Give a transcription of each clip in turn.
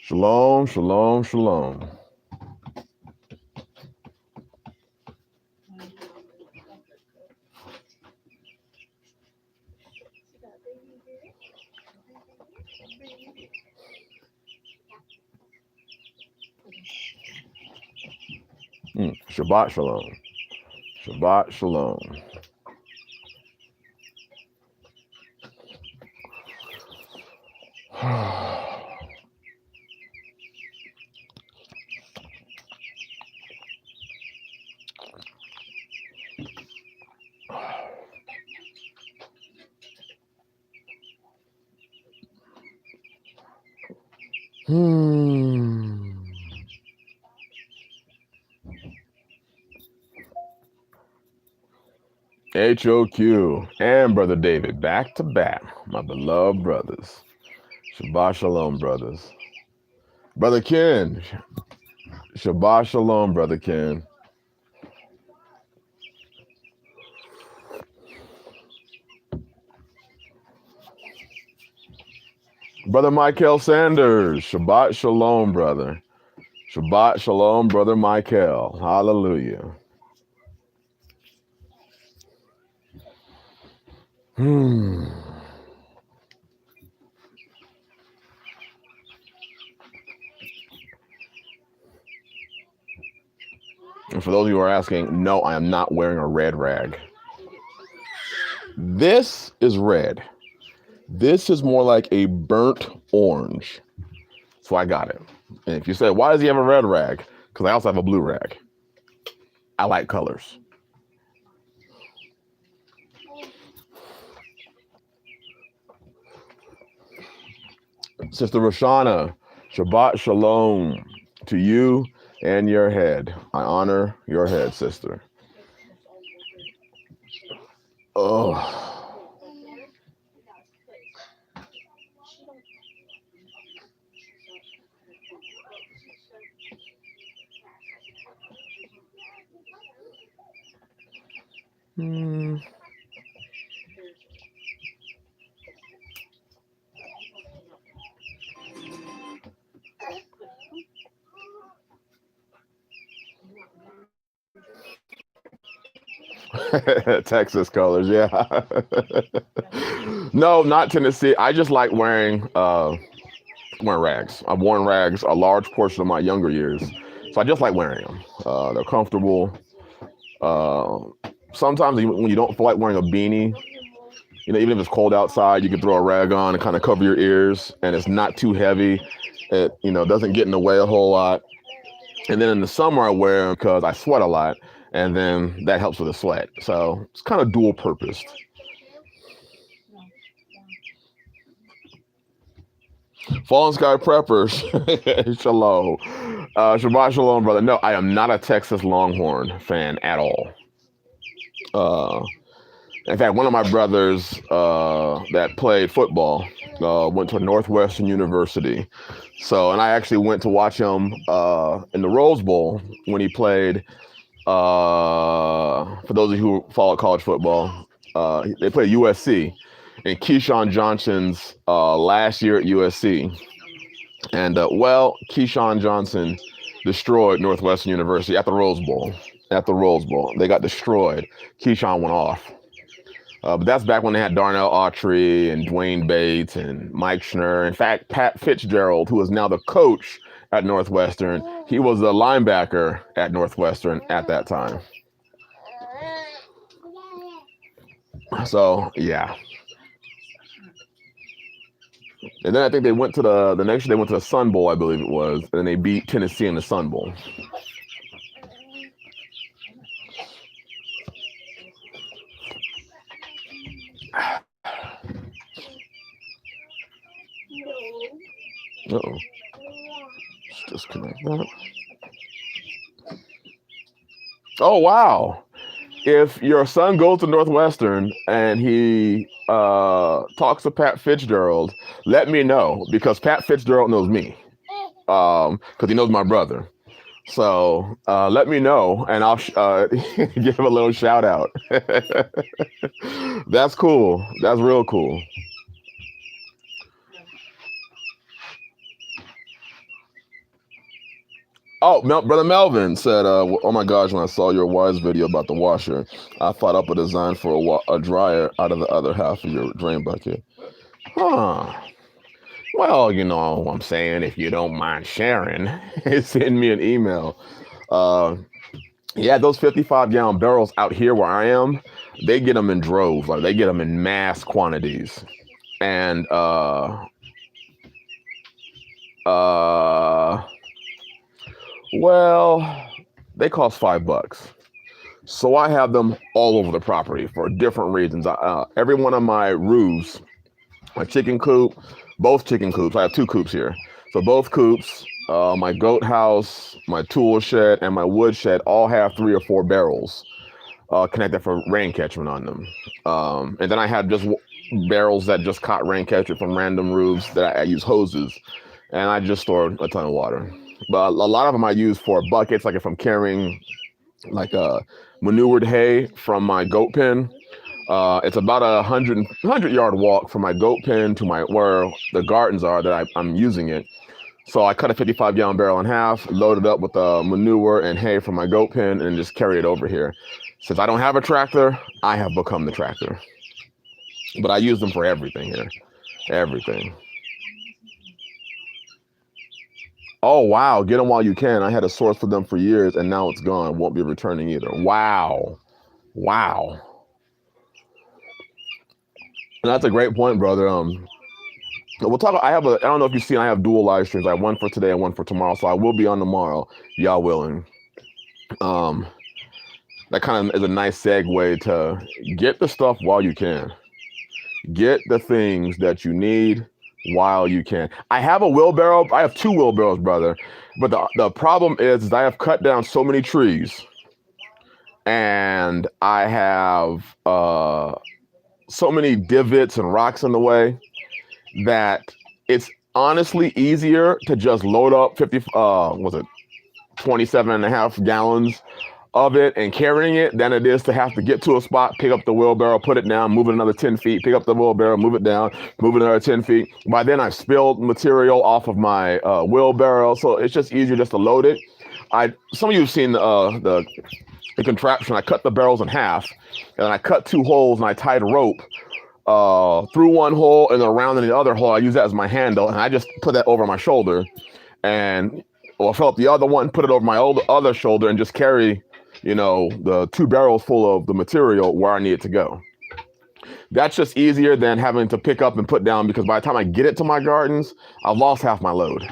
Shalom, shalom, shalom. Shabbat shalom. Shabbat shalom. HOQ and Brother David, back to back, my beloved brothers. Shabbat shalom, brothers. Brother Ken, Shabbat shalom, Brother Ken. Brother Michael Sanders, Shabbat shalom, brother. Shabbat shalom, Brother Michael. Hallelujah. And for those of you who are asking, no, I am not wearing a red rag. This is red. This is more like a burnt orange. So I got it. And if you say, why does he have a red rag? Because I also have a blue rag. I like colors. Sister Roshana, Shabbat shalom to you and your head. I honor your head, sister. Oh. Texas colors, yeah. No, not Tennessee. I just like wearing rags. I've worn rags a large portion of my younger years, so I just like wearing them. They're comfortable. Sometimes when you don't feel like wearing a beanie, even if it's cold outside, you can throw a rag on and kind of cover your ears, and it's not too heavy. It doesn't get in the way a whole lot. And then in the summer I wear them because I sweat a lot, and then that helps with the sweat. So it's kind of dual purposed. Fallen Sky Preppers, shalom. Shabbat shalom, brother. No, I am not a Texas Longhorn fan at all. In fact, one of my brothers that played football went to Northwestern University. And I actually went to watch him in the Rose Bowl when he played. For those of you who follow college football, they played USC in Keyshawn Johnson's last year at USC. And Keyshawn Johnson destroyed Northwestern University at the Rose Bowl. They got destroyed. Keyshawn went off. But that's back when they had Darnell Autry and Dwayne Bates and Mike Schnur. In fact, Pat Fitzgerald, who is now the coach at Northwestern, he was the linebacker at Northwestern at that time. So, yeah. And then I think they went to the next year, they went to the Sun Bowl, I believe it was. And they beat Tennessee in the Sun Bowl. Uh-oh. Let's disconnect that. Oh, wow. If your son goes to Northwestern and he talks to Pat Fitzgerald, let me know, because Pat Fitzgerald knows me, because he knows my brother. So let me know, and I'll give him a little shout out. That's cool. That's real cool. Oh, Brother Melvin said, "Oh my gosh, when I saw your Wise video about the washer, I thought up a design for a dryer out of the other half of your drain bucket." Huh. Well, you know what I'm saying. If you don't mind sharing, send me an email. Uh, yeah, those 55-gallon barrels out here where I am, they get them in droves. Like they get them in mass quantities, and uh, well, they cost $5. So I have them all over the property for different reasons. Every one of my roofs, my chicken coop, both chicken coops. I have two coops here. So both coops, my goat house, my tool shed, and my wood shed all have 3 or 4 barrels connected for rain catchment on them. And then I have just barrels that just caught rain catchment from random roofs that I use hoses. And I just store a ton of water. But a lot of them I use for buckets, like if I'm carrying like manured hay from my goat pen. It's about a 100-yard walk from my goat pen to where the gardens are that I'm using it. So I cut a 55-gallon barrel in half, load it up with manure and hay from my goat pen, and just carry it over here. Since I don't have a tractor, I have become the tractor. But I use them for everything here. Everything. Oh, wow. Get them while you can. I had a source for them for years, and now it's gone. Won't be returning either. Wow. Wow. And that's a great point, brother. We'll talk. I don't know if you've seen, I have dual live streams. I have one for today and one for tomorrow. So I will be on tomorrow, y'all willing. That kind of is a nice segue to get the stuff while you can. Get the things that you need while you can. I have a wheelbarrow. I have 2 wheelbarrows, brother. But the problem is I have cut down so many trees, and I have so many divots and rocks in the way that it's honestly easier to just load up 27.5 gallons of it and carrying it than it is to have to get to a spot, pick up the wheelbarrow, put it down, move it another 10 feet, pick up the wheelbarrow, move it down, move it another 10 feet. By then I've spilled material off of my wheelbarrow, so it's just easier just to load it. Some of you have seen the contraption. I cut the barrels in half, and I cut 2 holes, and I tied rope through one hole and around in the other hole. I use that as my handle, and I just put that over my shoulder, and fill up the other one, put it over my other shoulder, and just carry, the 2 barrels full of the material where I need it to go. That's just easier than having to pick up and put down, because by the time I get it to my gardens, I've lost half my load.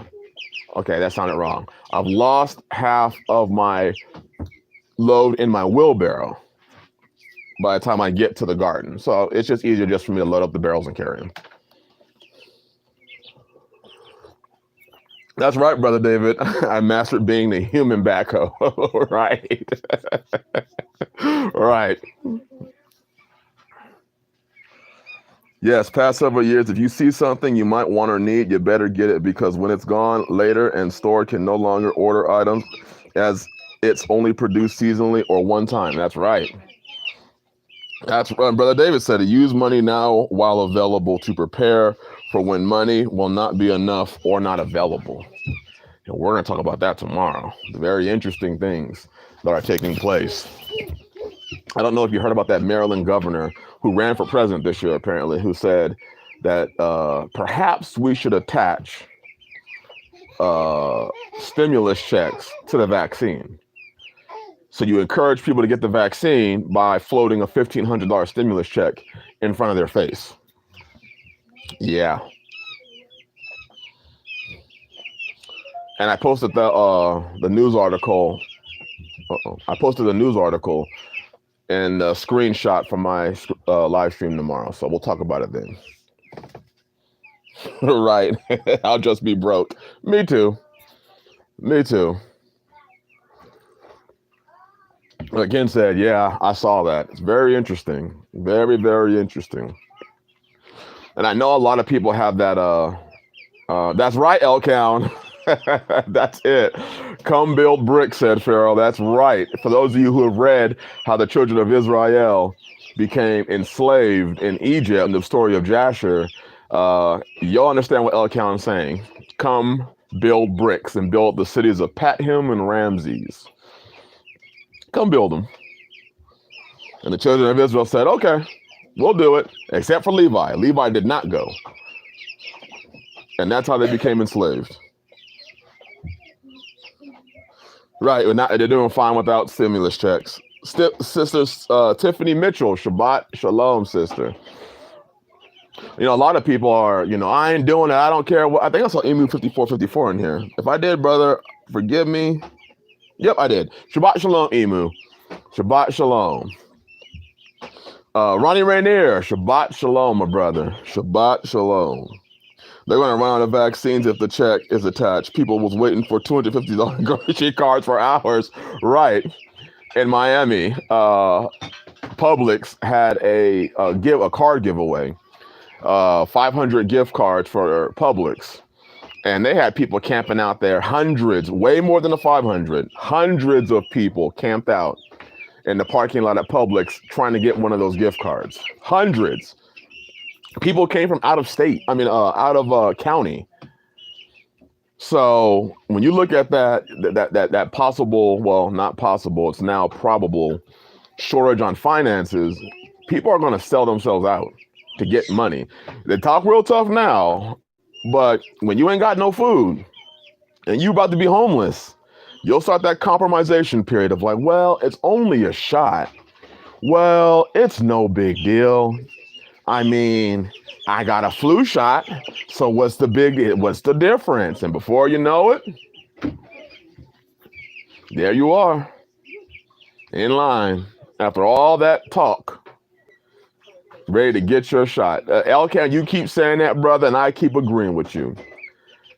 Okay, that sounded wrong. I've lost half of my load in my wheelbarrow by the time I get to the garden. So it's just easier just for me to load up the barrels and carry them. That's right, Brother David. I mastered being the human backhoe. Right. Right. Yes, past several years, if you see something you might want or need, you better get it, because when it's gone later and stored, can no longer order items as it's only produced seasonally or one time. That's right. That's right. Brother David said, use money now while available to prepare for when money will not be enough or not available. And we're going to talk about that tomorrow. The very interesting things that are taking place. I don't know if you heard about that Maryland governor who ran for president this year, apparently, who said that perhaps we should attach stimulus checks to the vaccine. So you encourage people to get the vaccine by floating a $1,500 stimulus check in front of their face. Yeah. And I posted the news article. I posted a news article and a screenshot from my live stream tomorrow. So we'll talk about it then. Right. I'll just be broke. Me too. Me too. Again said, yeah, I saw that. It's very interesting. Very, very interesting. And I know a lot of people have that. That's right, Elkown. That's it. Come build bricks, said Pharaoh. That's right. For those of you who have read how the children of Israel became enslaved in Egypt in the story of Jasher, you'll understand what Elkown is saying. Come build bricks and build the cities of Pathim and Ramses. Come build them. And the children of Israel said, okay, we'll do it, except for Levi. Levi did not go. And that's how they became enslaved. Right, they're doing fine without stimulus checks. Sister Tiffany Mitchell, Shabbat Shalom, sister. A lot of people are, I ain't doing it. I don't care what. I think I saw Emu 5454 in here. If I did, brother, forgive me. Yep, I did. Shabbat Shalom, Emu. Shabbat Shalom. Ronnie Rainier, Shabbat Shalom, my brother. Shabbat Shalom. They're going to run out of vaccines if the check is attached. People was waiting for $250 grocery cards for hours. Right. In Miami, Publix had a card giveaway. 500 gift cards for Publix. And they had people camping out there, hundreds, way more than the 500. Hundreds of people camped out in the parking lot at Publix trying to get one of those gift cards. Hundreds. People came from out of state, out of county. So when you look at that possible, well, not possible, it's now probable shortage on finances, people are going to sell themselves out to get money. They talk real tough now, but when you ain't got no food and you about to be homeless, you'll start that compromisation period of like, well, it's only a shot. Well, it's no big deal. I got a flu shot, so what's the difference? And before you know it, there you are, in line, after all that talk, ready to get your shot. Elkan, you keep saying that, brother, and I keep agreeing with you.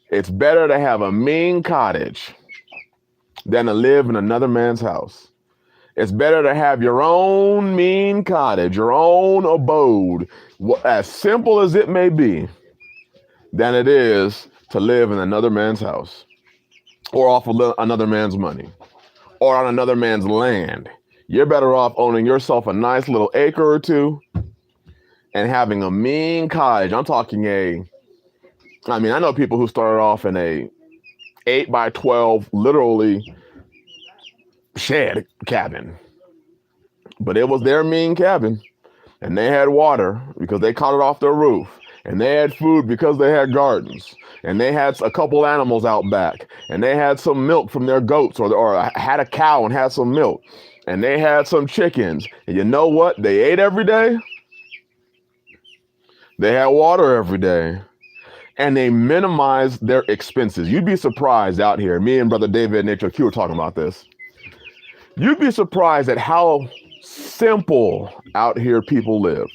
It's better to have a mean cottage than to live in another man's house. It's better to have your own mean cottage, your own abode, as simple as it may be, than it is to live in another man's house or off of another man's money or on another man's land. You're better off owning yourself a nice little acre or two and having a mean cottage. I'm talking I know people who started off in a 8x12, literally, shed cabin, but it was their mean cabin, and they had water because they caught it off their roof, and they had food because they had gardens, and they had a couple animals out back, and they had some milk from their goats, or had a cow and had some milk, and they had some chickens, and you know what they ate every day? They had water every day. And they minimized their expenses. You'd be surprised out here. Me and Brother David and HOQ were talking about this. You'd be surprised at how simple out here people live.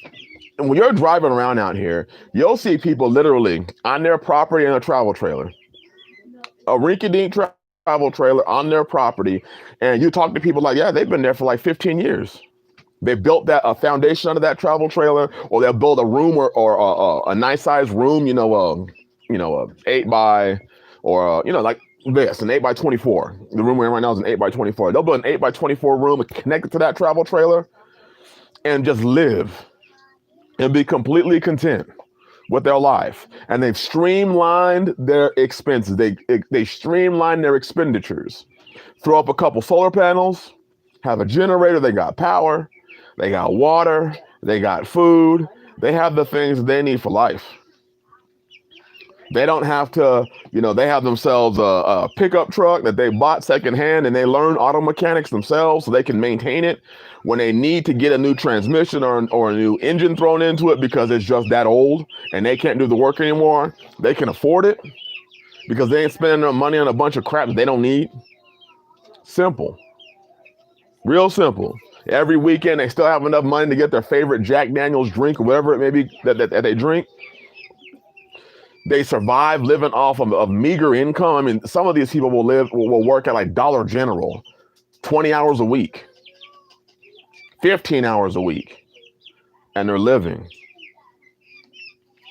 And when you're driving around out here, you'll see people literally on their property in a travel trailer. A rinky-dink travel trailer on their property. And you talk to people like, yeah, they've been there for like 15 years. They built a foundation under that travel trailer, or they'll build a room or a nice sized room, a 8 by, or like this, an 8x24. The room we're in right now is an 8x24. They'll build an 8x24 room connected to that travel trailer and just live and be completely content with their life. And they've streamlined their expenses. They streamlined their expenditures. Throw up a couple solar panels, have a generator, they got power. They got water, they got food, they have the things they need for life. They don't have to, they have themselves a pickup truck that they bought secondhand, and they learn auto mechanics themselves so they can maintain it when they need to get a new transmission or a new engine thrown into it because it's just that old and they can't do the work anymore. They can afford it because they ain't spending their money on a bunch of crap that they don't need. Simple. Real simple. Every weekend, they still have enough money to get their favorite Jack Daniels drink or whatever it may be that they drink. They survive living off of meager income. Some of these people will work at like Dollar General 20 hours a week, 15 hours a week, and they're living.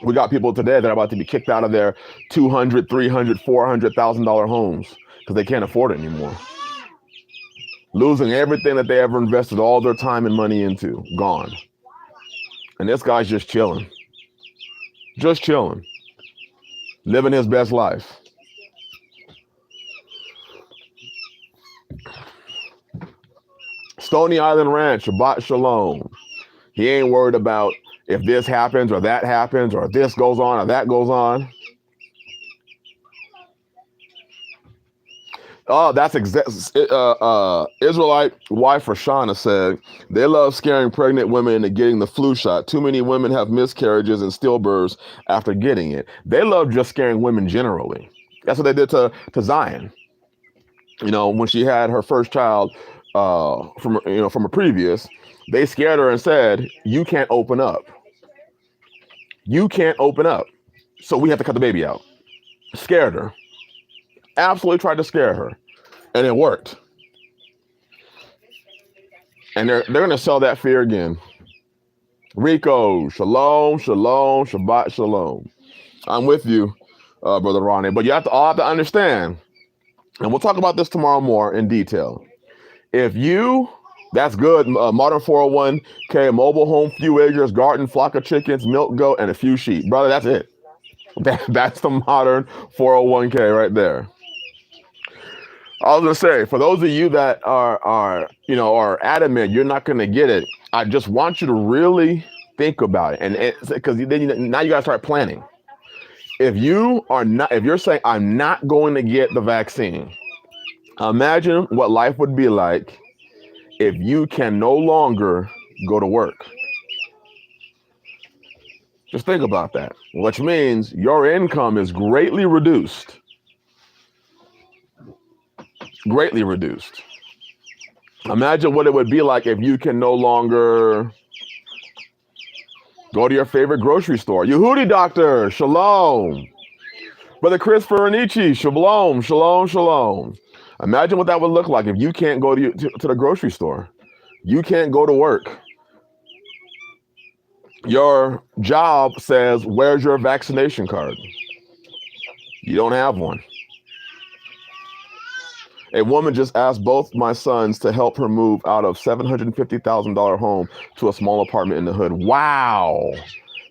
We got people today that are about to be kicked out of their $200,000, $300,000, $400,000 homes because they can't afford it anymore. Losing everything that they ever invested all their time and money into, gone. And this guy's just chilling. Just chilling. Living his best life. Stony Island Ranch, Shabbat Shalom. He ain't worried about if this happens or that happens or this goes on or that goes on. Oh, that's Israelite wife Rashana said, they love scaring pregnant women into getting the flu shot. Too many women have miscarriages and stillbirths after getting it. They love just scaring women generally. That's what they did to Zion. You know, when she had her first child from a previous, they scared her and said, you can't open up. You can't open up. So we have to cut the baby out. Scared her. Absolutely tried to scare her. And it worked. And they're going to sell that fear again. Rico, shalom, shalom, Shabbat shalom. I'm with you, Brother Ronnie. But you all have to understand, and we'll talk about this tomorrow more in detail. That's good, modern 401k, mobile home, few acres, garden, flock of chickens, milk goat, and a few sheep. Brother, that's it. That's the modern 401k right there. I was gonna say, for those of you that are adamant you're not gonna get it, I just want you to really think about it, and because then now you gotta start planning. If you're saying I'm not going to get the vaccine, imagine what life would be like if you can no longer go to work. Just think about that, which means your income is greatly reduced. Greatly reduced. Imagine what it would be like if you can no longer go to your favorite grocery store. Yehudi Doctor, shalom. Brother Chris Ferranici, shalom, shalom, shalom. Imagine what that would look like if you can't go to the grocery store. You can't go to work. Your job says, where's your vaccination card? You don't have one. A woman just asked both my sons to help her move out of $750,000 home to a small apartment in the hood. Wow.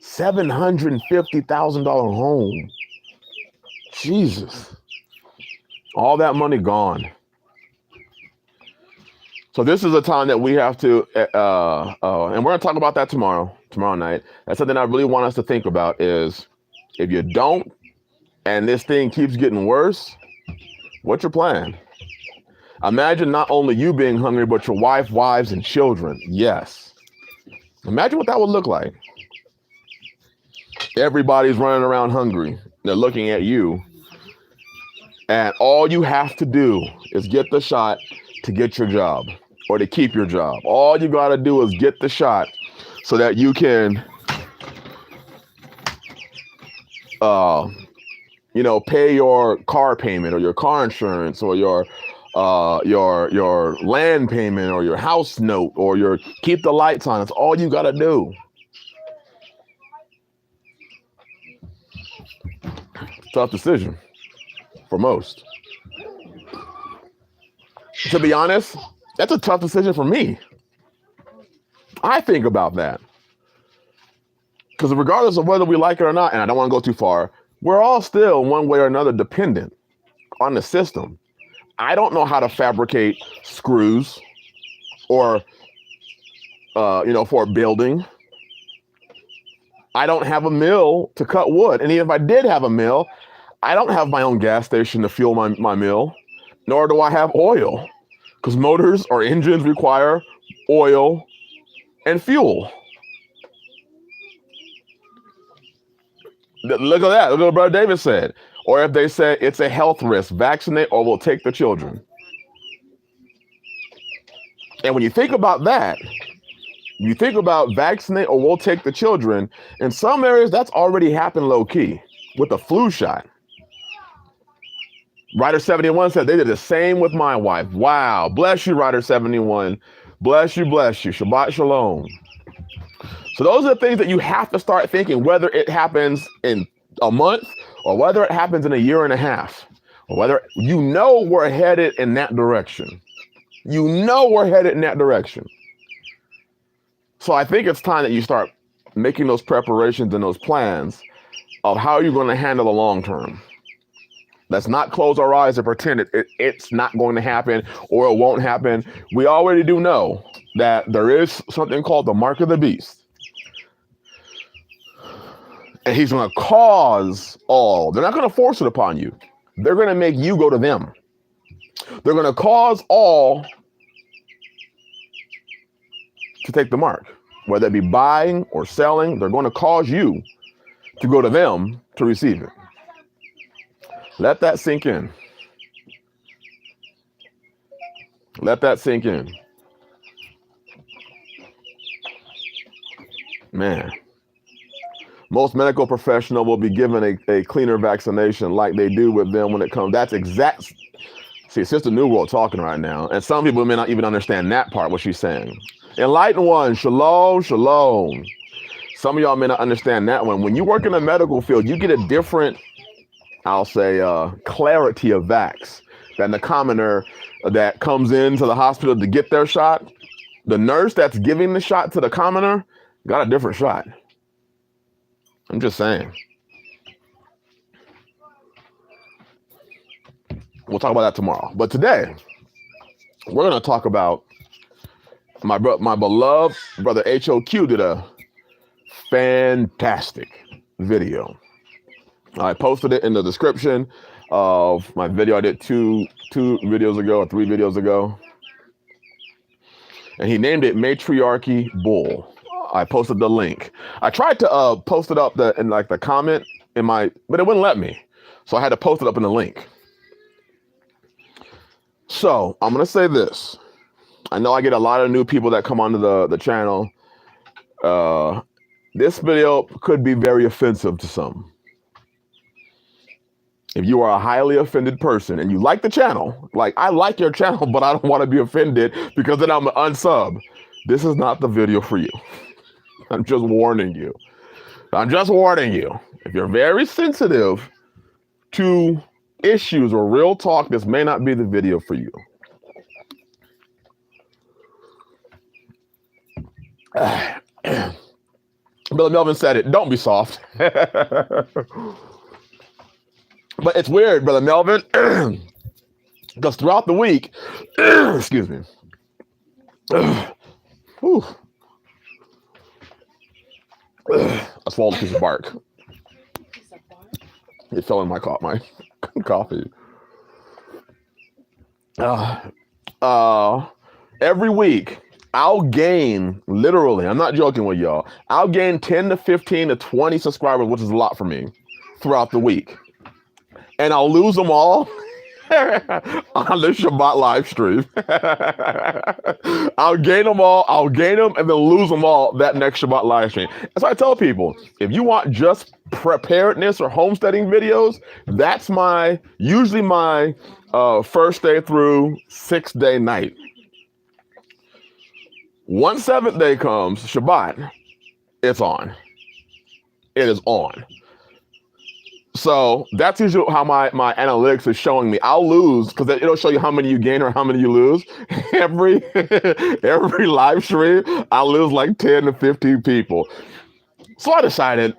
$750,000 home. Jesus. All that money gone. So this is a time that we have to, and we're going to talk about that tomorrow night. That's something I really want us to think about is if you don't, and this thing keeps getting worse, what's your plan? Imagine not only you being hungry, but your wife, wives, and children. Yes. Imagine what that would look like. Everybody's running around hungry. They're looking at you. And all you have to do is get the shot to get your job or to keep your job. All you got to do is get the shot so that you can, pay your car payment or your car insurance or your land payment or your house note or keep the lights on. That's all you got to do. Tough decision for most. To be honest, that's a tough decision for me. I think about that. Because regardless of whether we like it or not, and I don't want to go too far, we're all still one way or another dependent on the system. I don't know how to fabricate screws or, for a building. I don't have a mill to cut wood. And even if I did have a mill, I don't have my own gas station to fuel my mill, nor do I have oil, because motors or engines require oil and fuel. Look at that. Look at what Brother David said. Or if they say it's a health risk, vaccinate or we'll take the children. And when you think about that, you think about vaccinate or we'll take the children, in some areas that's already happened low key with the flu shot. Rider 71 said they did the same with my wife. Wow. Bless you, Rider 71. Bless you, bless you. Shabbat shalom. So those are the things that you have to start thinking, whether it happens in a month or whether it happens in a year and a half, or whether we're headed in that direction. We're headed in that direction. So I think it's time that you start making those preparations and those plans of how you're going to handle the long term. Let's not close our eyes and pretend it's not going to happen or it won't happen. We already do know that there is something called the mark of the beast. And he's going to cause all. They're not going to force it upon you. They're going to make you go to them. They're going to cause all to take the mark. Whether it be buying or selling, they're going to cause you to go to them to receive it. Let that sink in. Let that sink in. Man. Most medical professional will be given a cleaner vaccination like they do with them when it comes. That's exact. See, it's just the new world talking right now. And some people may not even understand that part, what she's saying. Enlightened one, shalom, shalom. Some of y'all may not understand that one. When you work in the medical field, you get a different, I'll say, clarity of vax than the commoner that comes into the hospital to get their shot. The nurse that's giving the shot to the commoner got a different shot. I'm just saying. We'll talk about that tomorrow. But today, we're going to talk about my beloved brother HOQ did a fantastic video. I posted it in the description of my video I did two videos ago or 3 videos ago. And he named it Matriarchy Bull. I posted the link. I tried to post it up in like the comment but it wouldn't let me. So I had to post it up in the link. So I'm gonna say this. I know I get a lot of new people that come onto the channel. This video could be very offensive to some. If you are a highly offended person and you like the channel, like I like your channel, but I don't want to be offended because then I'm an unsub. This is not the video for you. I'm just warning you. I'm just warning you. If you're very sensitive to issues or real talk, this may not be the video for you. Brother Melvin said it. Don't be soft. But it's weird, Brother Melvin, because throughout the week, excuse me. Whew. I swallowed a piece of bark. It fell in my coffee. Every week, I'll gain, literally, I'm not joking with y'all, I'll gain 10 to 15 to 20 subscribers, which is a lot for me, throughout the week. And I'll lose them all on the Shabbat live stream. I'll gain them and then lose them all that next Shabbat live stream. That's why I tell people, if you want just preparedness or homesteading videos, that's usually my first day through 6th day night. Once 7th day comes, Shabbat, it's on. It is on. So that's usually how my analytics is showing me. I'll lose because it'll show you how many you gain or how many you lose. Every live stream, I'll lose like 10 to 15 people. So I decided,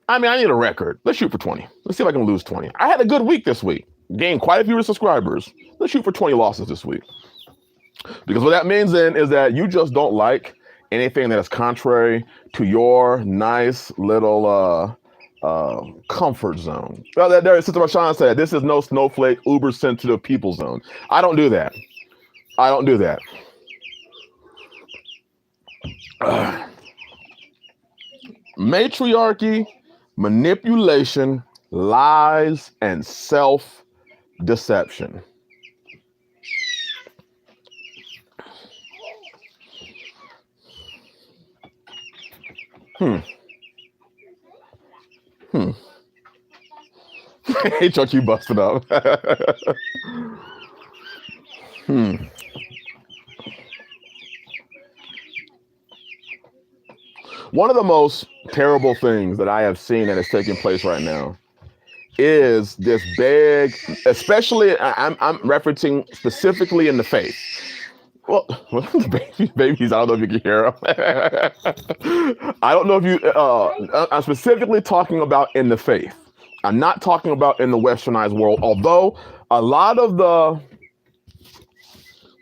I need a record. Let's shoot for 20. Let's see if I can lose 20. I had a good week this week. Gained quite a few subscribers. Let's shoot for 20 losses this week. Because what that means then is that you just don't like anything that is contrary to your nice little comfort zone. Well, Sister Rashawn said, this is no snowflake, uber sensitive people zone. I don't do that. Matriarchy, manipulation, lies, and self-deception. HOQ busted up. One of the most terrible things that I have seen that is taking place right now is this big, especially I'm referencing specifically in the faith. Well, babies, I don't know if you can hear them. I don't know if you, I'm specifically talking about in the faith. I'm not talking about in the westernized world, although a lot of the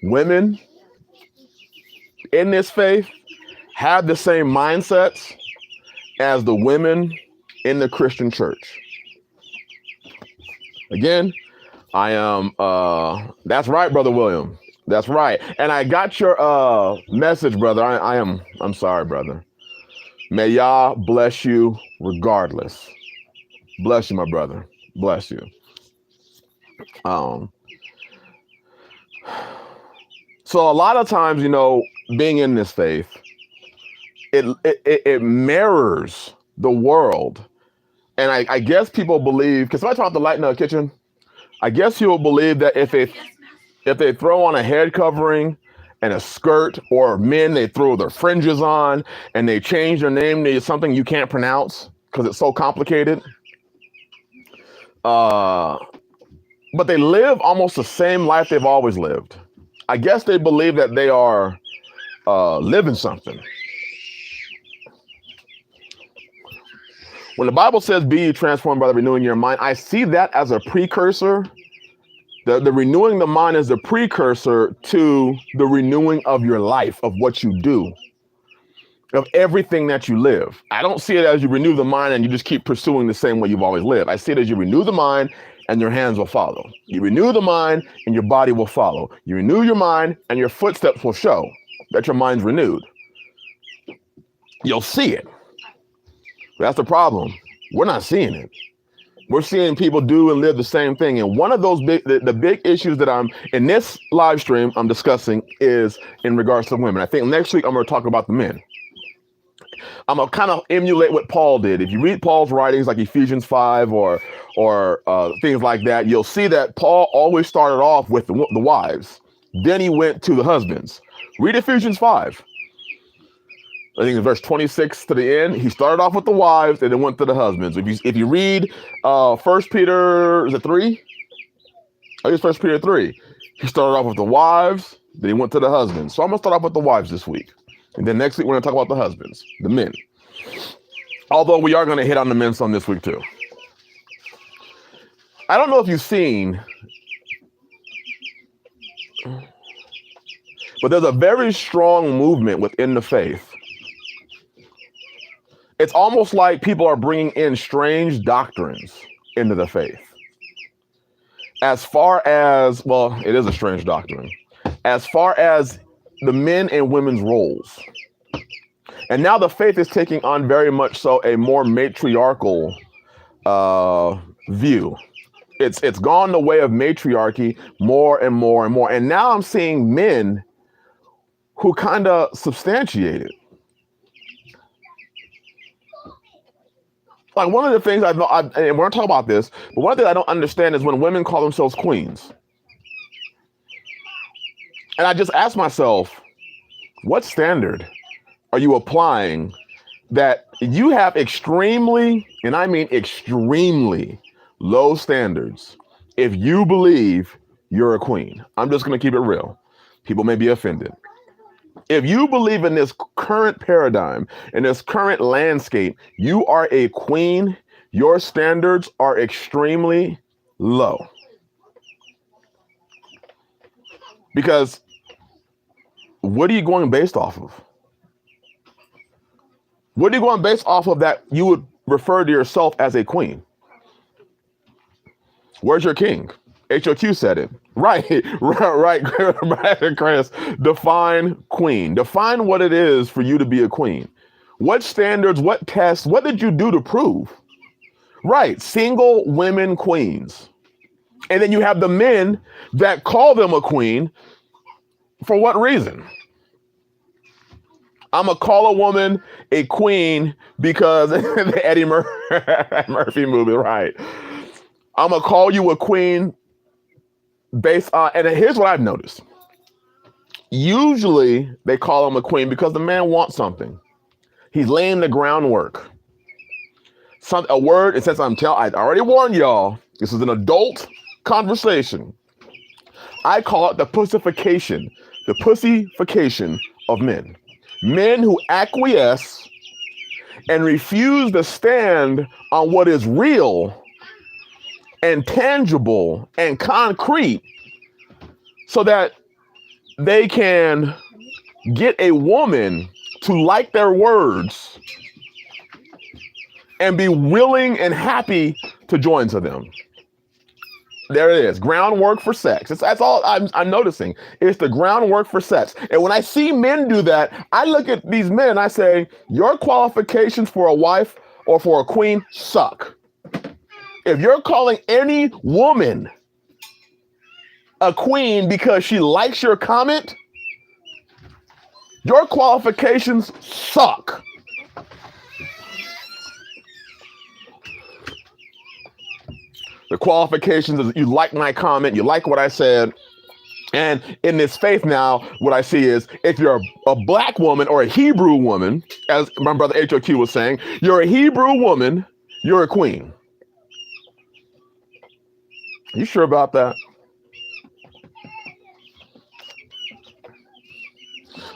women in this faith have the same mindsets as the women in the Christian church. Again, I am, that's right, Brother William. That's right. And I got your message, brother. I'm sorry, brother. May Yah bless you regardless. Bless you, my brother. Bless you. So a lot of times, being in this faith, it mirrors the world. And I guess people believe, because if I talk to Light in the Kitchen, I guess you will believe that if they throw on a head covering and a skirt, or men, they throw their fringes on and they change their name to something you can't pronounce because it's so complicated. But they live almost the same life they've always lived. I guess they believe that they are living something. When the Bible says, be ye transformed by the renewing of your mind, I see that as a precursor. The renewing the mind is the precursor to the renewing of your life, of what you do, of everything that you live. I don't see it as you renew the mind and you just keep pursuing the same way you've always lived. I see it as you renew the mind and your hands will follow. You renew the mind and your body will follow. You renew your mind and your footsteps will show that your mind's renewed. You'll see it. That's the problem. We're not seeing it. We're seeing people do and live the same thing. And one of those the big issues that I'm in this live stream I'm discussing is in regards to women. I think next week I'm going to talk about the men. I'm going to kind of emulate what Paul did. If you read Paul's writings like Ephesians 5 or things like that, you'll see that Paul always started off with the wives. Then he went to the husbands. Read Ephesians 5. I think in verse 26 to the end, he started off with the wives and then went to the husbands. If you read 1 Peter, is it 3? I think it's 1 Peter 3. He started off with the wives, then he went to the husbands. So I'm going to start off with the wives this week. And then next week, we're going to talk about the husbands, the men. Although we are going to hit on the men some this week too. I don't know if you've seen, but there's a very strong movement within the faith. It's almost like people are bringing in strange doctrines into the faith. As far as, well, it is a strange doctrine. As far as the men and women's roles. And now the faith is taking on very much so a more matriarchal view. It's gone the way of matriarchy more and more and more. And now I'm seeing men who kind of substantiate it. Like one of the things I know, and we're going to talk about this, but one of the things I don't understand is when women call themselves queens. And I just ask myself, what standard are you applying that you have extremely, and I mean extremely low standards if you believe you're a queen? I'm just going to keep it real. People may be offended. If you believe in this current paradigm, in this current landscape, you are a queen, your standards are extremely low. Because what are you going based off of? What are you going based off of that you would refer to yourself as a queen? Where's your king? HOQ said it. Right, Chris. Define queen. Define what it is for you to be a queen. What standards, what tests, what did you do to prove? Right, single women queens. And then you have the men that call them a queen. For what reason? I'm going to call a woman a queen because the Eddie Murphy movie, right? I'm going to call you a queen based on, and here's what I've noticed. Usually they call him a queen because the man wants something. He's laying the groundwork. A word, it says, I already warned y'all, this is an adult conversation. I call it the pussification of men. Men who acquiesce and refuse to stand on what is real and tangible and concrete so that they can get a woman to like their words and be willing and happy to join to them. There it is, groundwork for sex. That's all I'm noticing. It's the groundwork for sex. And when I see men do that, I look at these men and I say, your qualifications for a wife or for a queen suck. If you're calling any woman a queen because she likes your comment, your qualifications suck. The qualifications is you like my comment, you like what I said. And in this faith now, what I see is if you're a black woman or a Hebrew woman, as my brother HOQ was saying, you're a Hebrew woman, you're a queen. You sure about that?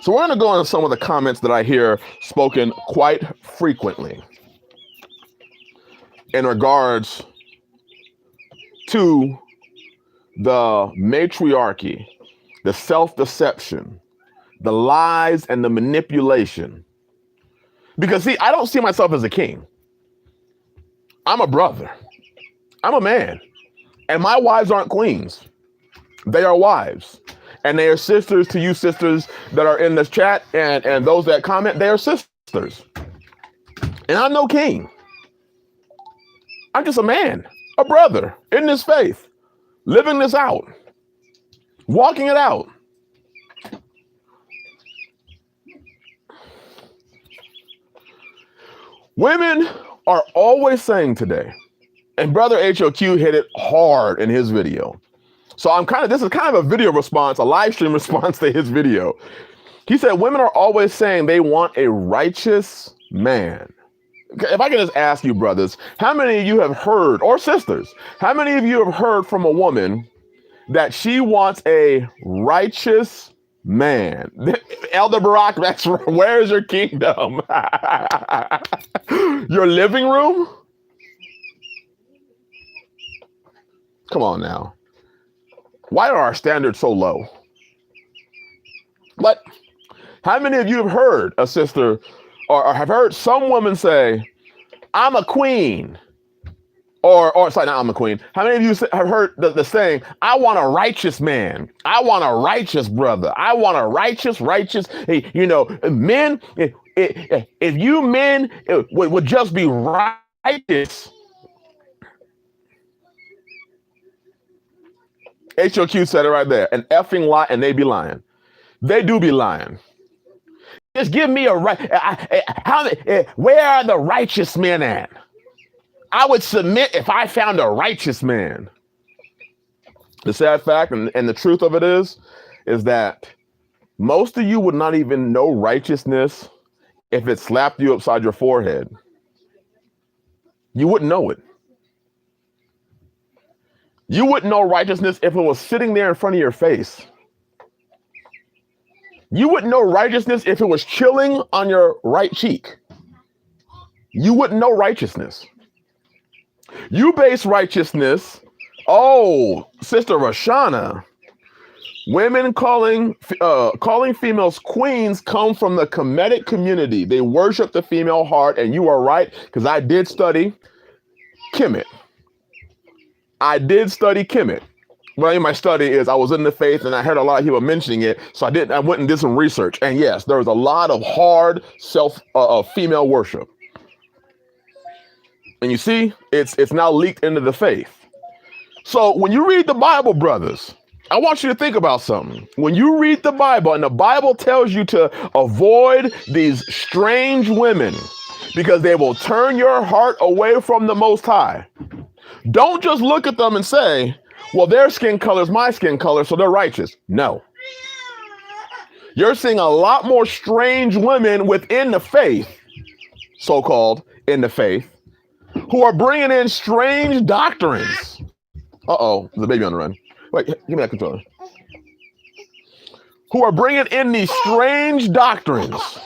So we're going to go into some of the comments that I hear spoken quite frequently in regards to the matriarchy, the self-deception, the lies and the manipulation. Because see, I don't see myself as a king. I'm a brother. I'm a man. And my wives aren't queens. They are wives. And they are sisters to you sisters that are in this chat and those that comment, they are sisters. And I'm no king. I'm just a man, a brother in this faith, living this out, walking it out. Women are always saying today, and brother HOQ hit it hard in his video. So this is kind of a video response, a live stream response to his video. He said, women are always saying they want a righteous man. If I can just ask you, brothers, how many of you have heard, or sisters, how many of you have heard from a woman that she wants a righteous man? Elder Barak, that's where is your kingdom? Your living room? Come on now. Why are our standards so low? But how many of you have heard a sister or have heard some woman say, I'm a queen, or sorry, not I'm a queen. How many of you have heard the saying, I want a righteous man. I want a righteous brother. I want a righteous, you know, men, if you men would just be righteous. HOQ said it right there, an effing lie, and they be lying. They do be lying. Just give me a right. Where are the righteous men at? I would submit if I found a righteous man. The sad fact and the truth of it is that most of you would not even know righteousness if it slapped you upside your forehead. You wouldn't know it. You wouldn't know righteousness if it was sitting there in front of your face. You wouldn't know righteousness if it was chilling on your right cheek. You wouldn't know righteousness. You base righteousness, Sister Rashana, women calling females queens come from the Kemetic community. They worship the female heart, and you are right, because I did study Kemet. Well, in my study is I was in the faith and I heard a lot of people mentioning it, so I went and did some research. And yes, there's a lot of hard female worship. And you see, it's now leaked into the faith. So when you read the Bible, brothers, I want you to think about something. When you read the Bible and the Bible tells you to avoid these strange women because they will turn your heart away from the Most High, don't just look at them and say, well, their skin color is my skin color, so they're righteous. No. You're seeing a lot more strange women within the faith, so-called in the faith, who are bringing in strange doctrines. Uh-oh, there's a baby on the run. Wait, give me that controller. Who are bringing in these strange doctrines,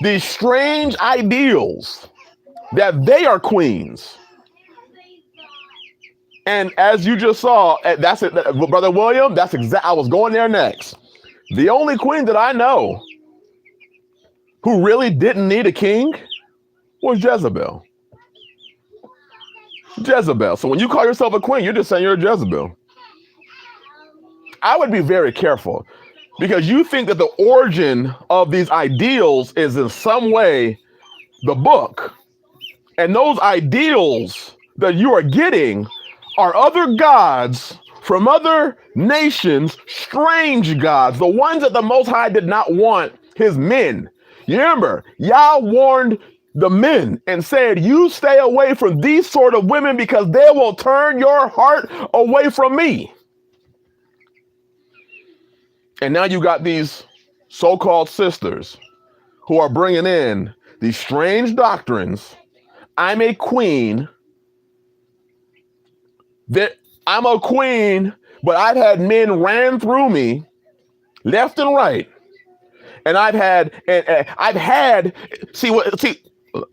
these strange ideals that they are queens. And as you just saw, that's it, Brother William, that's exact. I was going there next. The only queen that I know who really didn't need a king was Jezebel. Jezebel. So when you call yourself a queen, you're just saying you're a Jezebel. I would be very careful because you think that the origin of these ideals is in some way the book. And those ideals that you are getting are other gods from other nations, strange gods, the ones that the Most High did not want his men. You remember, Yah warned the men and said, you stay away from these sort of women because they will turn your heart away from me. And now you got these so-called sisters who are bringing in these strange doctrines. I'm a queen. That I'm a queen, but I've had men ran through me left and right. And I've had, I'm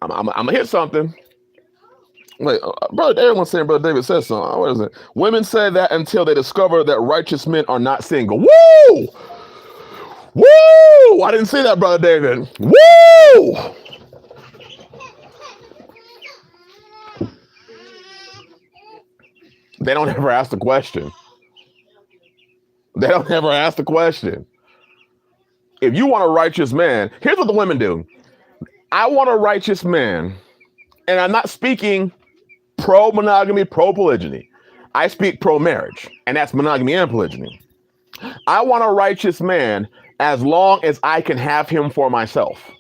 gonna hit something. Wait, brother, everyone's saying Brother David says something. What is it? Women say that until they discover that righteous men are not single. Woo! Woo! I didn't see that, Brother David. Woo! They don't ever ask the question. They don't ever ask the question. If you want a righteous man, here's what the women do. I want a righteous man, and I'm not speaking pro-monogamy, pro-polygyny. I speak pro-marriage, and that's monogamy and polygyny. I want a righteous man as long as I can have him for myself.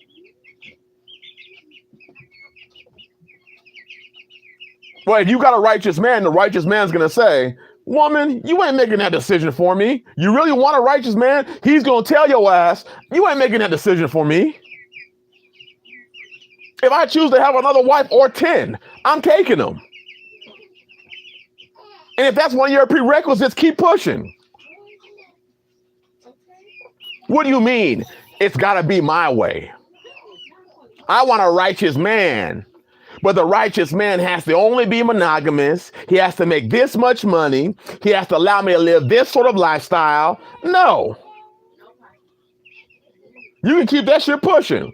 Well, if you got a righteous man, the righteous man's going to say, woman, you ain't making that decision for me. You really want a righteous man? He's going to tell your ass, you ain't making that decision for me. If I choose to have another wife or 10, I'm taking them. And if that's one of your prerequisites, keep pushing. What do you mean? It's got to be my way. I want a righteous man. But the righteous man has to only be monogamous. He has to make this much money. He has to allow me to live this sort of lifestyle. No. You can keep that shit pushing.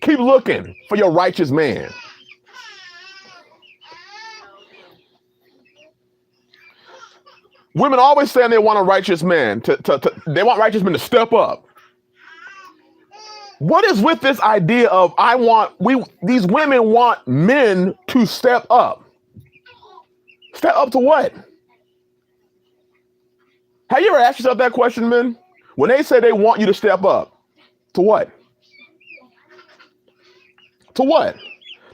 Keep looking for your righteous man. Women always saying they want a righteous man. They want righteous men to step up. What is with this idea of these women want men to step up? Step up to what? Have you ever asked yourself that question, men? When they say they want you to step up, to what? To what?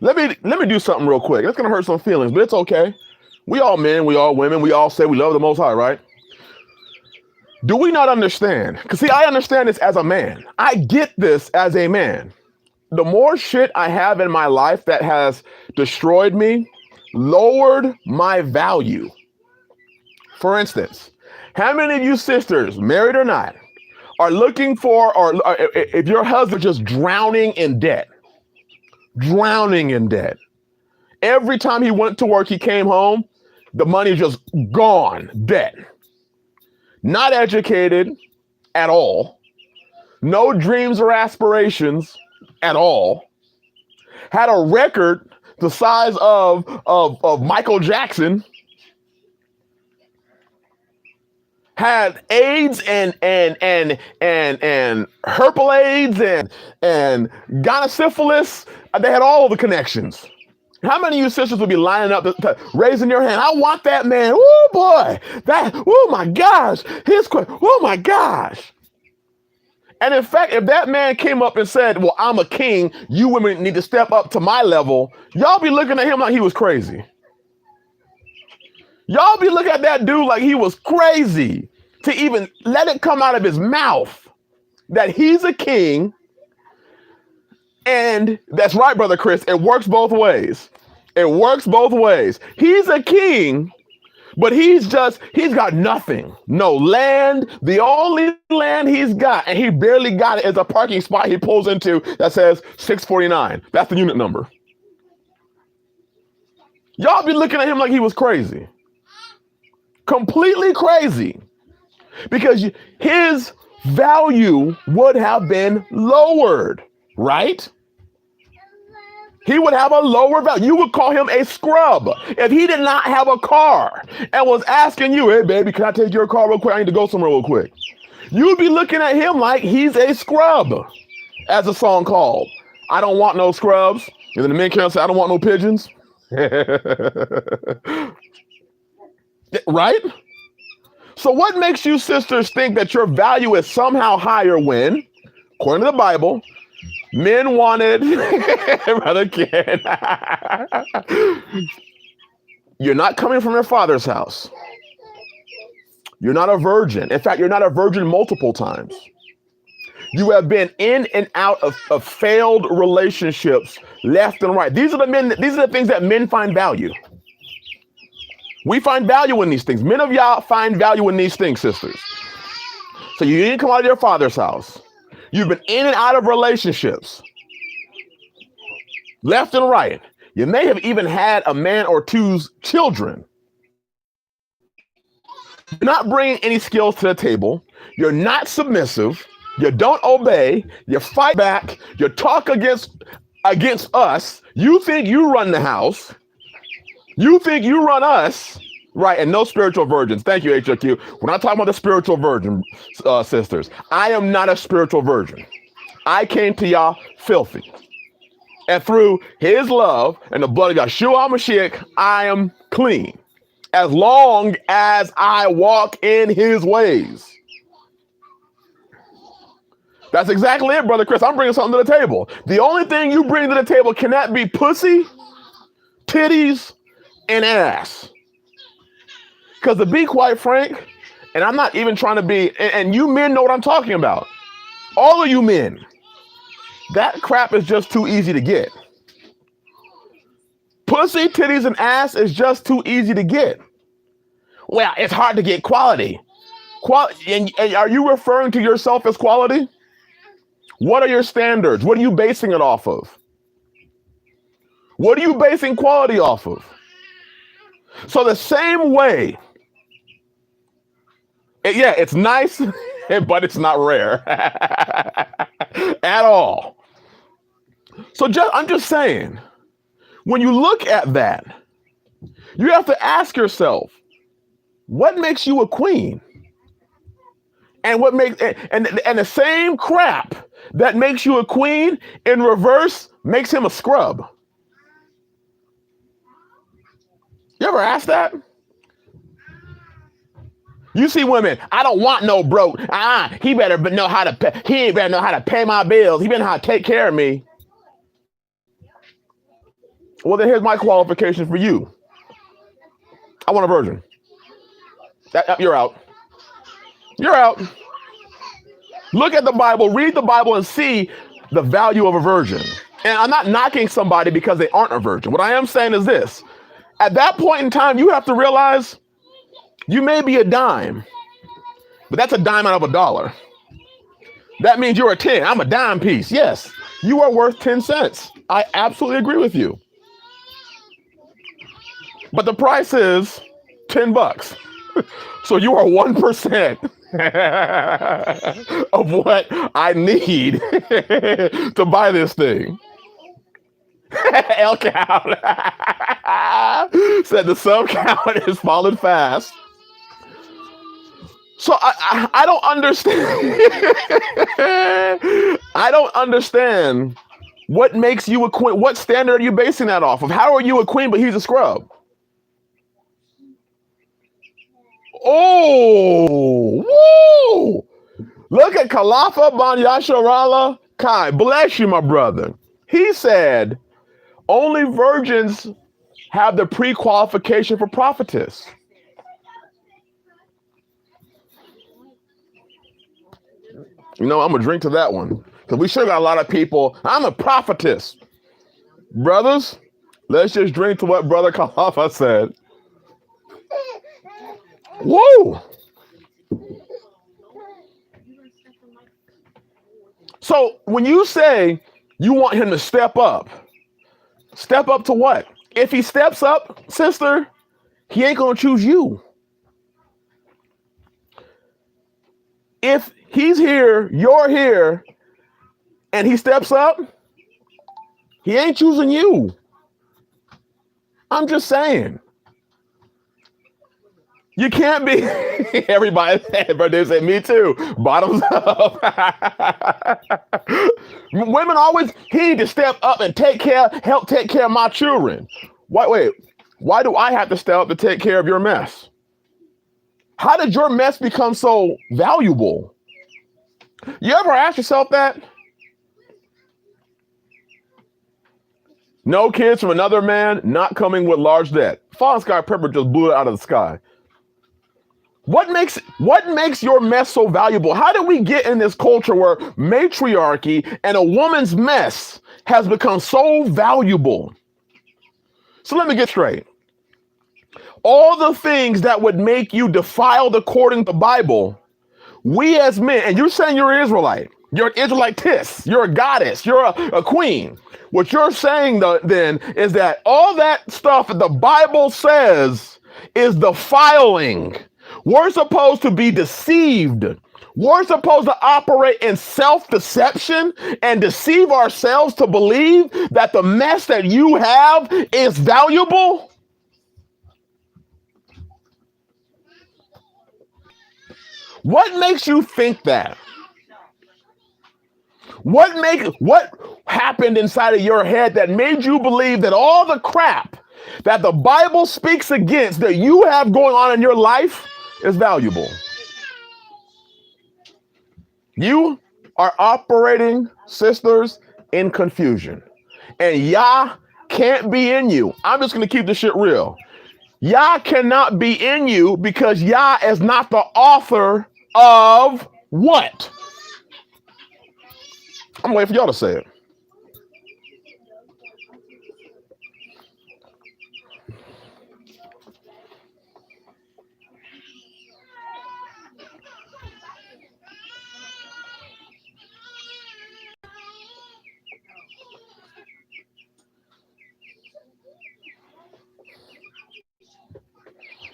Let me do something real quick. It's gonna hurt some feelings, but it's okay. We all men, we all women, we all say we love the Most High, right? Do we not understand? Because see, I understand this as a man. I get this as a man. The more shit I have in my life that has destroyed me, lowered my value. For instance, how many of you sisters, married or not, are looking for, or if your husband just drowning in debt? Drowning in debt. Every time he went to work, he came home, the money just gone, debt. Not educated at all. No dreams or aspirations at all. Had a record the size of Michael Jackson. Had AIDS and herpal AIDS and gonosyphilis. They had all the connections. How many of you sisters would be lining up, raising your hand? I want that man. Oh boy, oh my gosh, oh my gosh. And in fact, if that man came up and said, well, I'm a king, you women need to step up to my level, y'all be looking at him like he was crazy. Y'all be looking at that dude like he was crazy to even let it come out of his mouth that he's a king. And that's right, Brother Chris. It works both ways. It works both ways. He's a king, but he's got nothing. No land. The only land he's got, and he barely got it, is a parking spot he pulls into that says 649. That's the unit number. Y'all be looking at him like he was crazy. Completely crazy. Because his value would have been lowered, right? He would have a lower value. You would call him a scrub if he did not have a car and was asking you, hey, baby, can I take your car real quick? I need to go somewhere real quick. You'd be looking at him like he's a scrub, as a song called. I don't want no scrubs. And then the men can't say, I don't want no pigeons. Right? So what makes you sisters think that your value is somehow higher when, according to the Bible, men wanted, Brother Ken, you're not coming from your father's house. You're not a virgin. In fact, you're not a virgin multiple times. You have been in and out of failed relationships left and right. These are the things that men find value. We find value in these things. Men of Yah find value in these things, sisters. So you didn't come out of your father's house. You've been in and out of relationships, left and right. You may have even had a man or two's children. You're not bringing any skills to the table. You're not submissive. You don't obey. You fight back. You talk against us. You think you run the house. You think you run us, right? And no spiritual virgins. Thank you, HQ. We're not talking about the spiritual virgin, sisters. I am not a spiritual virgin. I came to y'all filthy. And through his love and the blood of Yahshua HaMashiach, I am clean. As long as I walk in his ways. That's exactly it, Brother Chris. I'm bringing something to the table. The only thing you bring to the table cannot be pussy, titties, and ass. Because to be quite frank, and I'm not even trying to be, and you men know what I'm talking about. All of you men, that crap is just too easy to get. Pussy, titties, and ass is just too easy to get. Well, it's hard to get quality. And are you referring to yourself as quality? What are your standards? What are you basing it off of? What are you basing quality off of? So the same way, it's nice, but it's not rare at all. So I'm just saying, when you look at that, you have to ask yourself, what makes you a queen? And what makes and the same crap that makes you a queen in reverse makes him a scrub. You ever ask that? You see women, I don't want no broke. He better know how to pay. He ain't better know how to pay my bills. He better know how to take care of me. Well, then here's my qualification for you. I want a virgin. You're out. You're out. Look at the Bible, read the Bible, and see the value of a virgin. And I'm not knocking somebody because they aren't a virgin. What I am saying is this. At that point in time, you have to realize you may be a dime, but that's a dime out of a dollar. That means you're a 10. I'm a dime piece. Yes, you are worth 10 cents. I absolutely agree with you. But the price is $10. So you are 1% of what I need to buy this thing. L count said the sub count is falling fast. So I don't understand. I don't understand what makes you a queen. What standard are you basing that off of? How are you a queen but he's a scrub? Oh, woo! Look at Khalifa Ban Yasharallah Kai. Bless you, my brother. He said, only virgins have the pre-qualification for prophetess. You know, I'm going to drink to that one. Because we sure got a lot of people, I'm a prophetess. Brothers, let's just drink to what Brother Khalifa said. Whoa! So when you say you want him to step up to what? If he steps up, sister, he ain't gonna choose you. If he's here, you're here, and he steps up, he ain't choosing you. I'm just saying. You can't be everybody, they say me too. Bottoms up. Women always, he need to step up and help take care of my children. Wait, why do I have to step up to take care of your mess? How did your mess become so valuable? You ever ask yourself that? No kids from another man, not coming with large debt. Fallen Sky Prepper just blew it out of the sky. What makes your mess so valuable? How did we get in this culture where matriarchy and a woman's mess has become so valuable? So let me get straight. All the things that would make you defiled according to the Bible, we as men, and you're saying you're an Israelite, you're an Israelitess, you're a goddess, you're a queen. What you're saying then is that all that stuff that the Bible says is defiling. We're supposed to be deceived. We're supposed to operate in self-deception and deceive ourselves to believe that the mess that you have is valuable. What makes you think that? What happened inside of your head that made you believe that all the crap that the Bible speaks against that you have going on in your life is valuable? You are operating, sisters, in confusion. And Yah can't be in you. I'm just going to keep this shit real. Yah cannot be in you because Yah is not the author of what? I'm waiting for y'all to say it.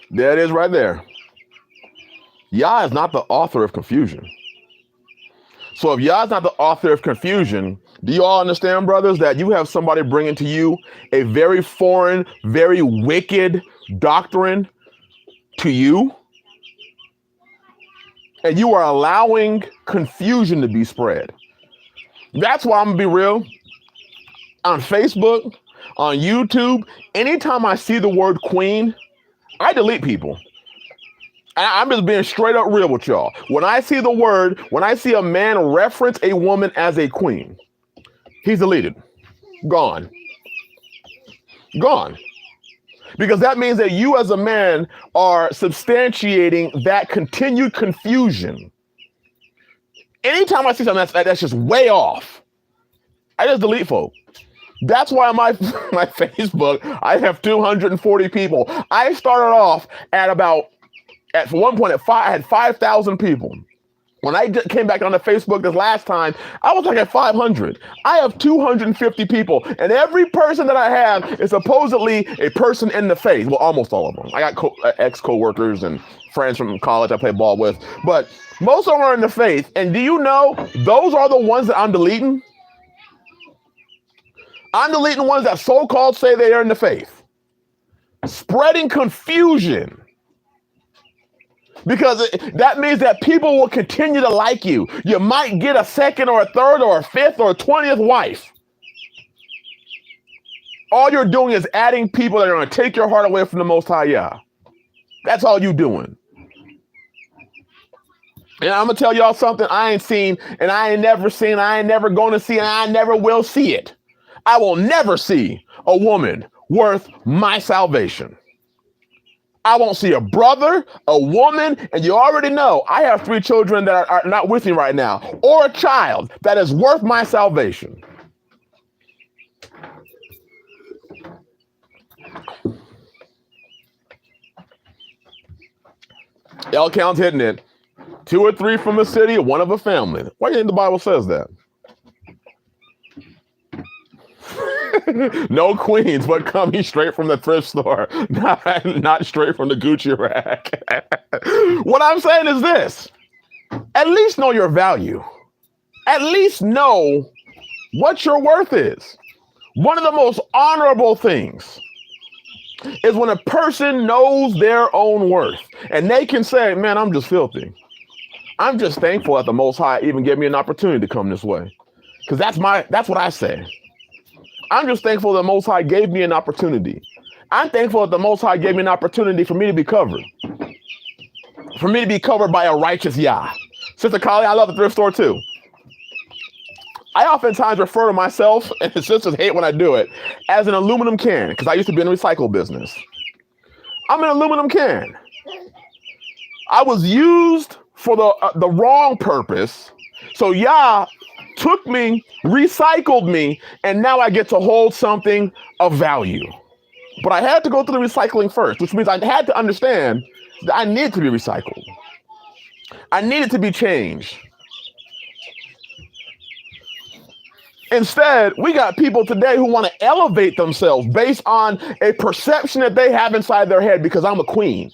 There it is right there. Yah is not the author of confusion. So if Yah is not the author of confusion, do you all understand, brothers, that you have somebody bringing to you a very foreign, very wicked doctrine to you? And you are allowing confusion to be spread. That's why I'm going to be real. On Facebook, on YouTube, anytime I see the word queen, I delete people. I'm just being straight up real with y'all. When I see a man reference a woman as a queen, he's deleted. Gone. Because that means that you as a man are substantiating that continued confusion. Anytime I see something that's just way off, I just delete folk. That's why on my Facebook, I have 240 people. I started off at one point I had 5,000 people. When I came back on the Facebook this last time, I was like at 500. I have 250 people, and every person that I have is supposedly a person in the faith. Well, almost all of them. I got ex-co-workers and friends from college I play ball with, but most of them are in the faith. And do you know, those are the ones that I'm deleting? I'm deleting the ones that so-called say they are in the faith. Spreading confusion. Because that means that people will continue to like you. You might get a second or a third or a fifth or a 20th wife. All you're doing is adding people that are going to take your heart away from the Most High Yah. That's all you doing. And I'm going to tell y'all something I ain't seen, and I ain't never seen, I ain't never going to see, and I never will see it. I will never see a woman worth my salvation. I won't see a brother, a woman, and you already know I have 3 children that are not with me right now, or a child that is worth my salvation. L count's hitting it. 2 or 3 from a city, 1 of a family. Why do you think the Bible says that? No queens, but coming straight from the thrift store, not straight from the Gucci rack. What I'm saying is this. At least know your value. At least know what your worth is. One of the most honorable things is when a person knows their own worth and they can say, man, I'm just filthy. I'm just thankful that the Most High even gave me an opportunity to come this way. Because that's what I say. I'm just thankful the Most High gave me an opportunity. I'm thankful that the Most High gave me an opportunity for me to be covered. For me to be covered by a righteous Yah. Sister Kali, I love the thrift store too. I oftentimes refer to myself, and the sisters hate when I do it, as an aluminum can, because I used to be in the recycle business. I'm an aluminum can. I was used for the wrong purpose, so Yah took me, recycled me, and now I get to hold something of value. But I had to go through the recycling first, which means I had to understand that I needed to be recycled. I needed to be changed. Instead, we got people today who want to elevate themselves based on a perception that they have inside their head because I'm a queen.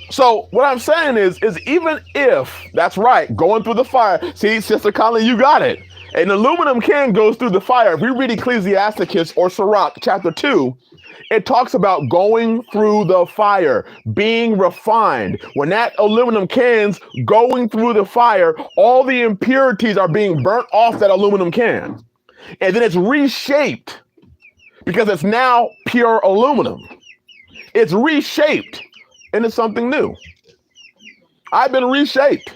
So what I'm saying is even if, that's right, going through the fire. See, Sister Conley, you got it. An aluminum can goes through the fire. If we read Ecclesiasticus or Sirach chapter 2, it talks about going through the fire, being refined. When that aluminum can's going through the fire, all the impurities are being burnt off that aluminum can. And then it's reshaped because it's now pure aluminum. It's reshaped into something new. I've been reshaped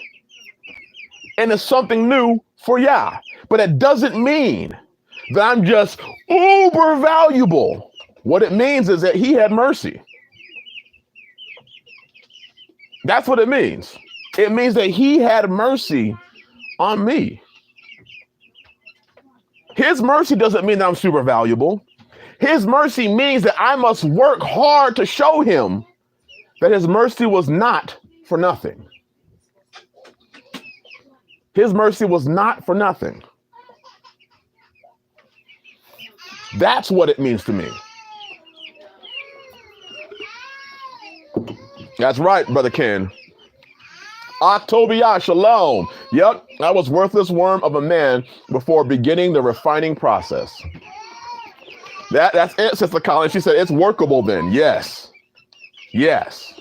into something new for Yah. But it doesn't mean that I'm just uber valuable. What it means is that he had mercy. That's what it means. It means that he had mercy on me. His mercy doesn't mean that I'm super valuable. His mercy means that I must work hard to show him that his mercy was not for nothing. His mercy was not for nothing. That's what it means to me. That's right, Brother Ken. Octobia, shalom. Yep, I was worthless worm of a man before beginning the refining process. That's it, Sister Collins. She said it's workable then. Yes. Yes.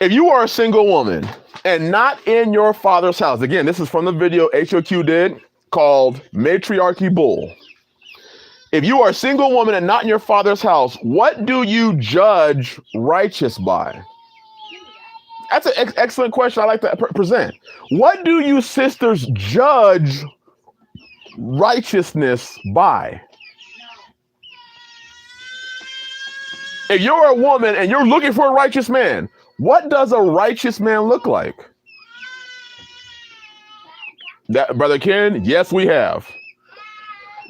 If you are a single woman and not in your father's house, again, this is from the video HOQ did called Matriarchy Bull. If you are a single woman and not in your father's house, what do you judge righteous by? That's an excellent question I like to present. What do you sisters judge righteousness by? If you're a woman and you're looking for a righteous man, what does a righteous man look like? That, Brother Ken, yes, we have.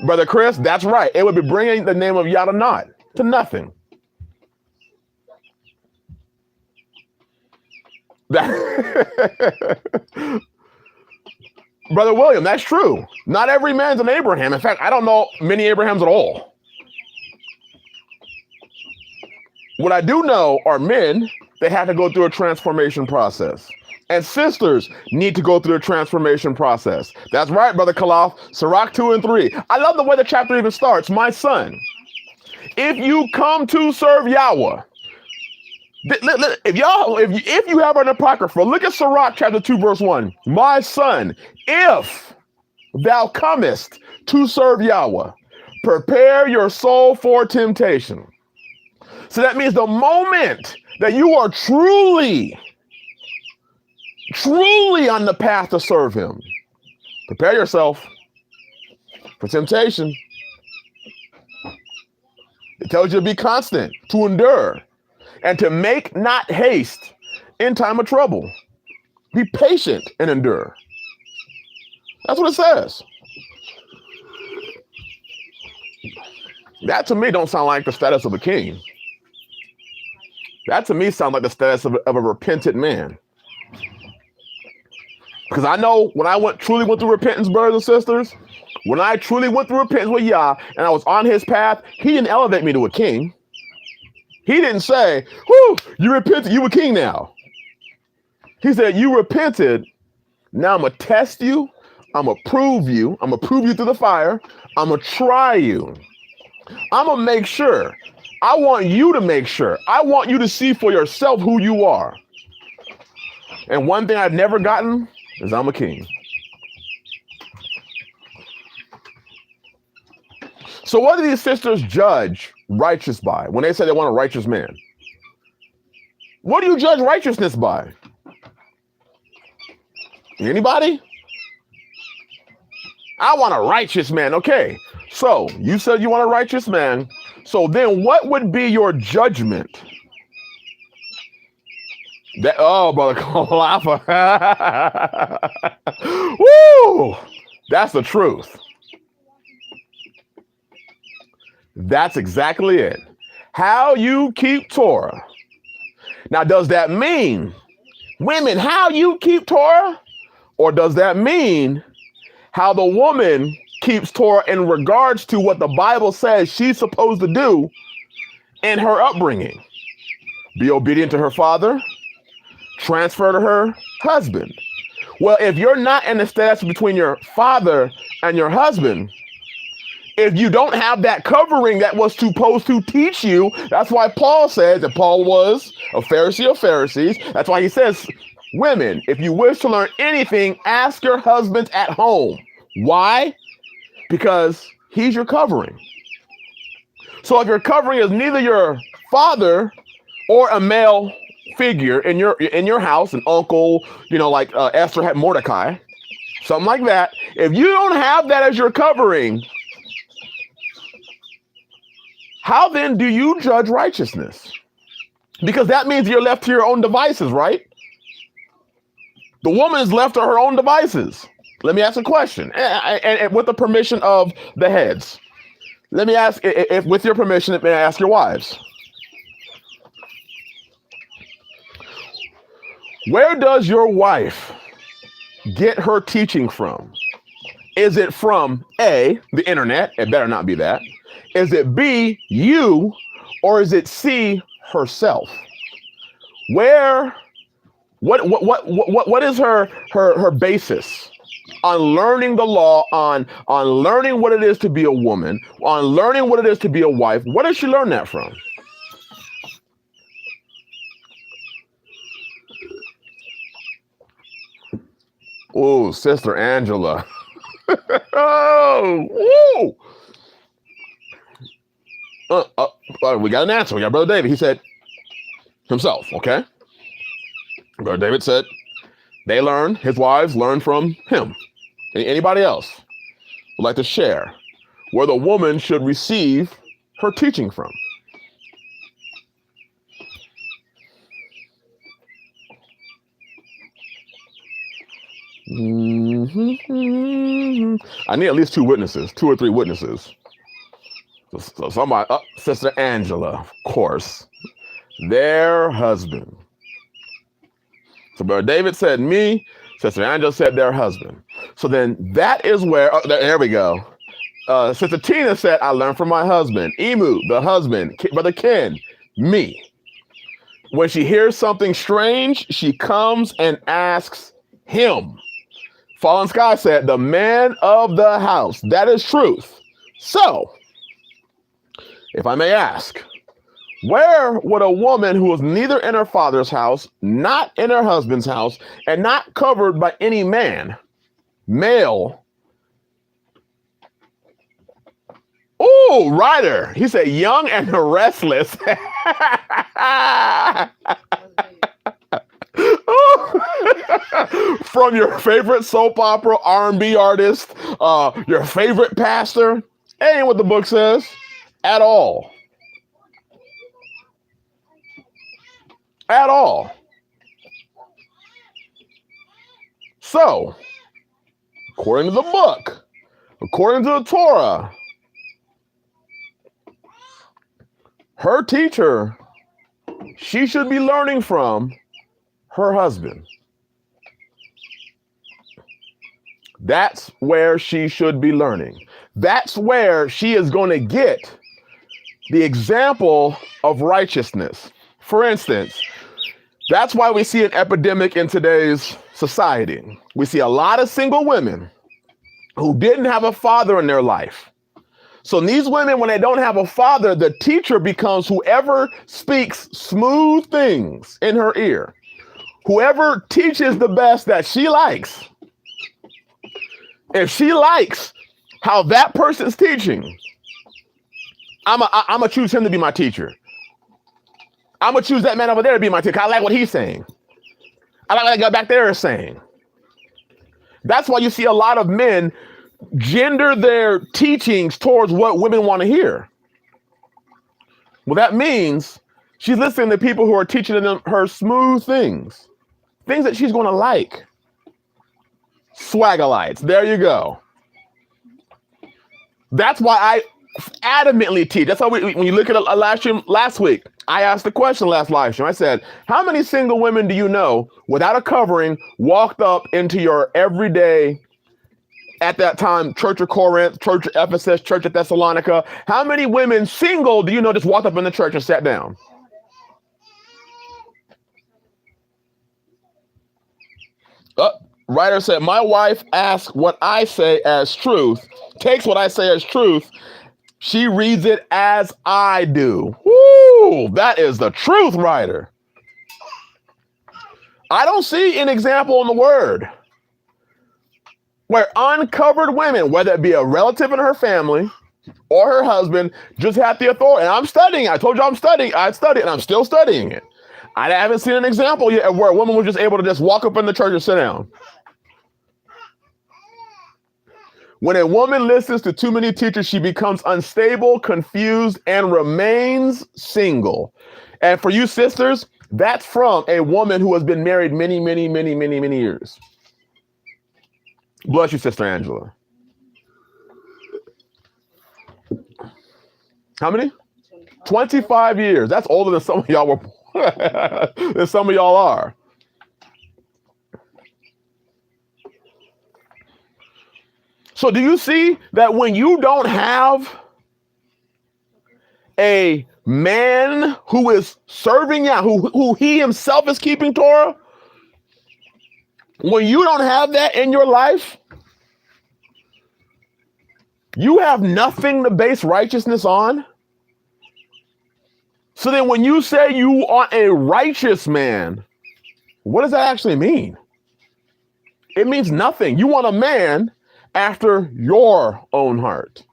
Brother Chris, that's right. It would be bringing the name of Yah to nothing. Brother William, that's true. Not every man's an Abraham. In fact, I don't know many Abrahams at all. What I do know are men that have to go through a transformation process. And sisters need to go through a transformation process. That's right, Brother Kalaf. Sirach 2 and 3. I love the way the chapter even starts. My son, if you come to serve Yahweh, if you have an apocrypha, look at Sirach chapter 2, verse 1. My son, if thou comest to serve Yahweh, prepare your soul for temptation. So that means the moment that you are truly on the path to serve him, prepare yourself for temptation. It tells you to be constant, to endure, and to make not haste in time of trouble. Be patient and endure. That's what it says. That to me don't sound like the status of a king. That to me sounds like the status of a repentant man. Because I know when I truly went through repentance, brothers and sisters, When I truly went through repentance with Yah and I was on his path, he didn't elevate me to a king. He didn't say, whoo, you repented, you a king now. He said, you repented, now I'm going to test you, I'm going to prove you, I'm going to prove you through the fire, I'm going to try you. I'm going to make sure. I want you to make sure. I want you to see for yourself who you are. And one thing I've never gotten is I'm a king. So what do these sisters judge righteous by when they say they want a righteous man? What do you judge righteousness by? Anybody? I want a righteous man. Okay. So you said you want a righteous man. So then what would be your judgment? That, oh, brother Kalafa. Woo! That's the truth. That's exactly it. How you keep Torah. Now, does that mean, women, how you keep Torah? Or does that mean how the woman keeps Torah in regards to what the Bible says she's supposed to do in her upbringing? Be obedient to her father, transfer to her husband. Well, if you're not in the status between your father and your husband, if you don't have that covering that was supposed to teach you, that's why Paul says that Paul was a Pharisee of Pharisees. That's why he says, women, if you wish to learn anything, ask your husbands at home. Why? Because he's your covering. So if your covering is neither your father or a male figure in your house, an uncle, like Esther had Mordecai, something like that. If you don't have that as your covering, how then do you judge righteousness? Because that means you're left to your own devices, right? The woman is left to her own devices. Let me ask a question, and with the permission of the heads. Let me ask, if with your permission, may I ask your wives? Where does your wife get her teaching from? Is it from A, the internet? It better not be that. Is it B, you, or is it C, herself? What is her basis on learning the law, on learning what it is to be a woman, on learning what it is to be a wife? Where does she learn that from? Oh, Sister Angela. Oh, woo! We got an answer. We got Brother David. He said himself, okay? Brother David said his wives learn from him. Anybody else would like to share where the woman should receive her teaching from? I need at least two or three witnesses. So somebody, Sister Angela, of course, their husband. So Brother David said me, Sister Angela said their husband. So then that is where, there we go. Sister Tina said, I learned from my husband. Emu, the husband. Brother Ken, me. When she hears something strange, she comes and asks him. Fallen Sky said, the man of the house. That is truth. So, if I may ask, where would a woman who was neither in her father's house, not in her husband's house, and not covered by any male? Oh, Ryder. He said, young and restless. From your favorite soap opera, R&B artist, your favorite pastor. Ain't what the book says at all. At all. So, according to the book, according to the Torah, her teacher, she should be learning from her husband. That's where she should be learning. That's where she is going to get the example of righteousness. For instance, that's why we see an epidemic in today's society. We see a lot of single women who didn't have a father in their life. So these women, when they don't have a father, the teacher becomes whoever speaks smooth things in her ear, whoever teaches the best that she likes. If she likes how that person's teaching, I'm gonna choose him to be my teacher. I'm gonna choose that man over there to be my teacher. I like what he's saying. I like what that guy back there is saying. That's why you see a lot of men gender their teachings towards what women want to hear. Well, that means she's listening to people who are teaching them her smooth things that she's going to like. Swagalites. There you go. That's why I adamantly teach. That's why when you look at last week, I asked the question last live stream. I said, how many single women do you know without a covering walked up into your everyday, at that time, Church of Corinth, Church of Ephesus, Church of Thessalonica? How many women single do you know just walked up in the church and sat down? Writer said, my wife asks what I say as truth, takes what I say as truth. She reads it as I do. Woo! That is the truth, writer. I don't see an example in the word where uncovered women, whether it be a relative in her family or her husband, just have the authority. And I'm studying. I told you I'm studying. I studied and I'm still studying it. I haven't seen an example yet where a woman was just able to just walk up in the church and sit down. When a woman listens to too many teachers, she becomes unstable, confused, and remains single. And for you sisters, that's from a woman who has been married many years. Bless you, Sister Angela. How many? 25 years. That's older than some of y'all were, than some of y'all are. So do you see that when you don't have a man who is serving Yahweh, who he himself is keeping Torah, when you don't have that in your life, you have nothing to base righteousness on. So then when you say you want a righteous man, what does that actually mean? It means nothing. You want a man after your own heart.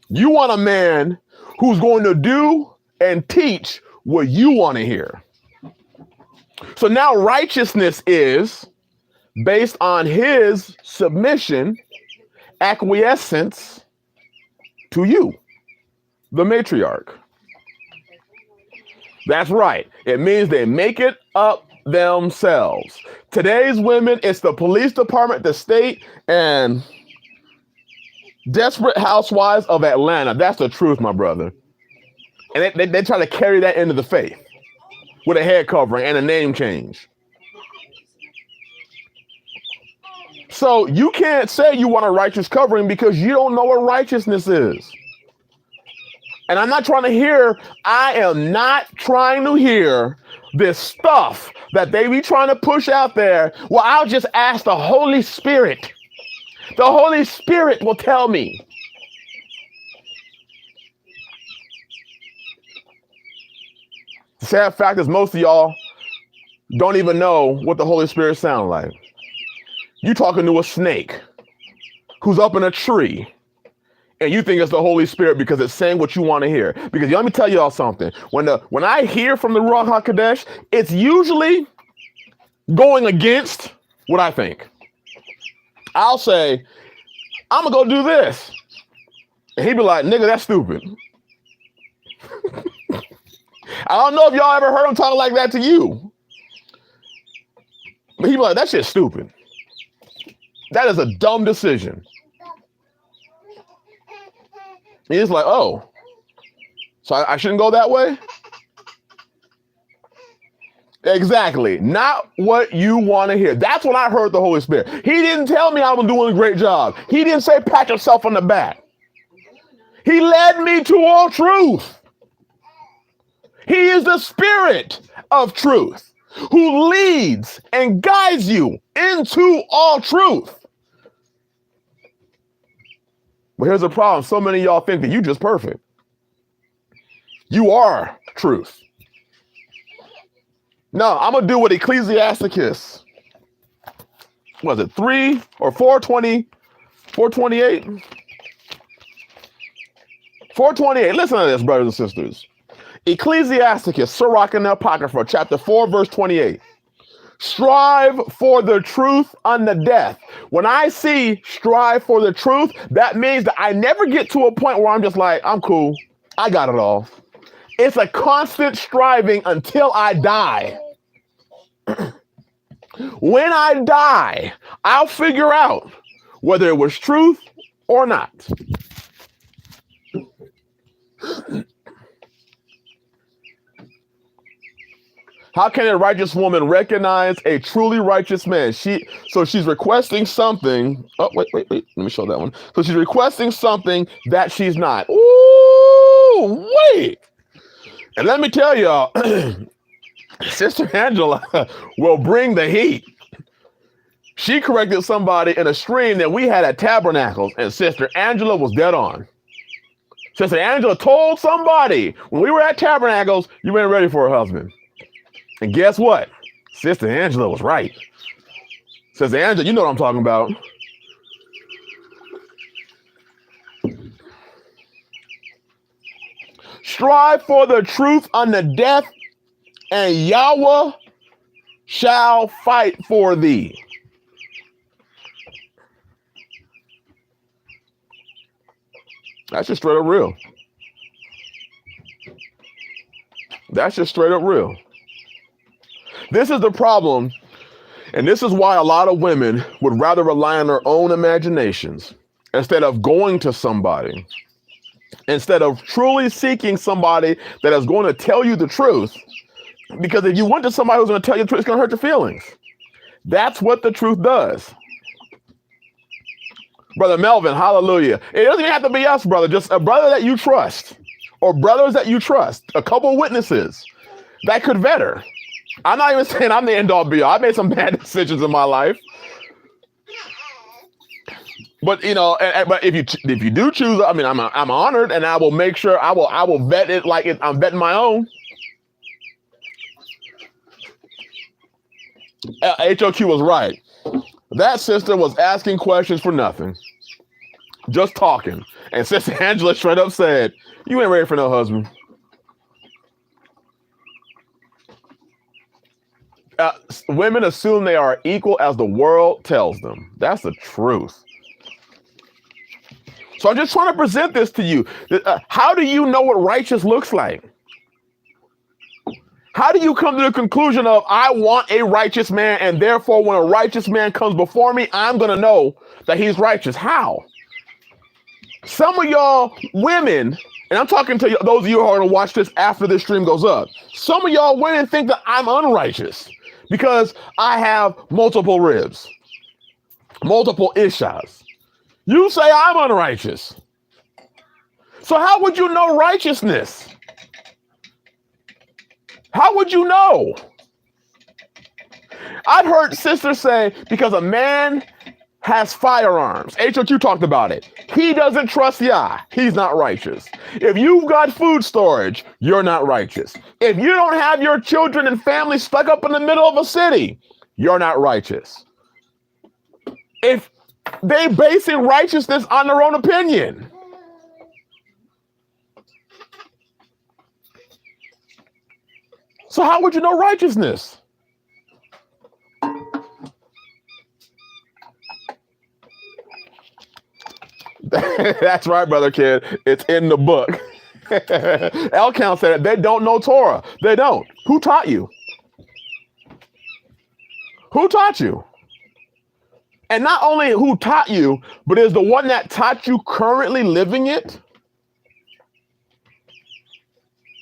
You want a man who's going to do and teach what you want to hear. So now righteousness is based on his submission, acquiescence to you, the matriarch. That's right. It means they make it up themselves. Today's women, it's the police department, the state, and Desperate Housewives of Atlanta. That's the truth, my brother. And they try to carry that into the faith with a head covering and a name change. So you can't say you want a righteous covering because you don't know what righteousness is. And I'm not trying to hear, I am not trying to hear this stuff that they be trying to push out there. Well, I'll just ask the Holy Spirit. The Holy Spirit will tell me. The sad fact is most of y'all don't even know what the Holy Spirit sounds like. You talking to a snake who's up in a tree, and you think it's the Holy Spirit because it's saying what you want to hear. Because let me tell y'all something. When I hear from the Ruach HaKodesh, it's usually going against what I think. I'll say, I'm going to go do this. And he'd be like, nigga, that's stupid. I don't know if y'all ever heard him talk like that to you. But he'd be like, that shit's stupid. That is a dumb decision. And he's like, oh, so I shouldn't go that way? Exactly. Not what you want to hear. That's when I heard the Holy Spirit. He didn't tell me I was doing a great job. He didn't say pat yourself on the back. He led me to all truth. He is the Spirit of truth who leads and guides you into all truth. But here's the problem. So many of y'all think that you're just perfect. You are truth. No, I'm going to do what Ecclesiasticus, was it 3 or 420, 428? 428. Listen to this, brothers and sisters. Ecclesiasticus, Sirach and the Apocrypha, chapter 4, verse 28. Strive for the truth unto death. When I see strive for the truth, that means that I never get to a point where I'm just like, I'm cool. I got it all. It's a constant striving until I die. When I die, I'll figure out whether it was truth or not. How can a righteous woman recognize a truly righteous man? She's requesting something. Oh, wait. Let me show that one. So she's requesting something that she's not. Ooh, wait. And let me tell y'all, Sister Angela will bring the heat. She corrected somebody in a stream that we had at Tabernacles, and Sister Angela was dead on. Sister Angela told somebody when we were at Tabernacles, you weren't ready for a husband. And guess what? Sister Angela was right. Sister Angela, you know what I'm talking about. Strive for the truth unto death, and Yahweh shall fight for thee. That's just straight up real. That's just straight up real. This is the problem, and this is why a lot of women would rather rely on their own imaginations instead of going to somebody, instead of truly seeking somebody that is going to tell you the truth. Because if you went to somebody who's going to tell you the truth, it's going to hurt your feelings. That's what the truth does. Brother Melvin, hallelujah. It doesn't even have to be us, brother. Just a brother that you trust, or brothers that you trust, a couple of witnesses that could vet her. I'm not even saying I'm the end all be all. I made some bad decisions in my life. But but if you do choose, I mean, I'm honored, and I will make sure I will vet it like I'm vetting my own. HOQ was right. That sister was asking questions for nothing, just talking. And Sister Angela straight up said, "You ain't ready for no husband." Women assume they are equal as the world tells them. That's the truth. So I'm just trying to present this to you. How do you know what righteous looks like? How do you come to the conclusion of, I want a righteous man, and therefore when a righteous man comes before me, I'm going to know that he's righteous? How? Some of y'all women, and I'm talking to those of you who are going to watch this after this stream goes up, some of y'all women think that I'm unrighteous because I have multiple ribs, multiple ishas. You say I'm unrighteous. So how would you know righteousness? How would you know? I've heard sisters say because a man has firearms. HOQ talked about it. He doesn't trust Yah. He's not righteous. If you've got food storage, you're not righteous. If you don't have your children and family stuck up in the middle of a city, you're not righteous. If they basing righteousness on their own opinion. So how would you know righteousness? That's right, brother kid. It's in the book. Elcount said it. They don't know Torah. They don't. Who taught you? Who taught you? And not only who taught you, but is the one that taught you currently living it?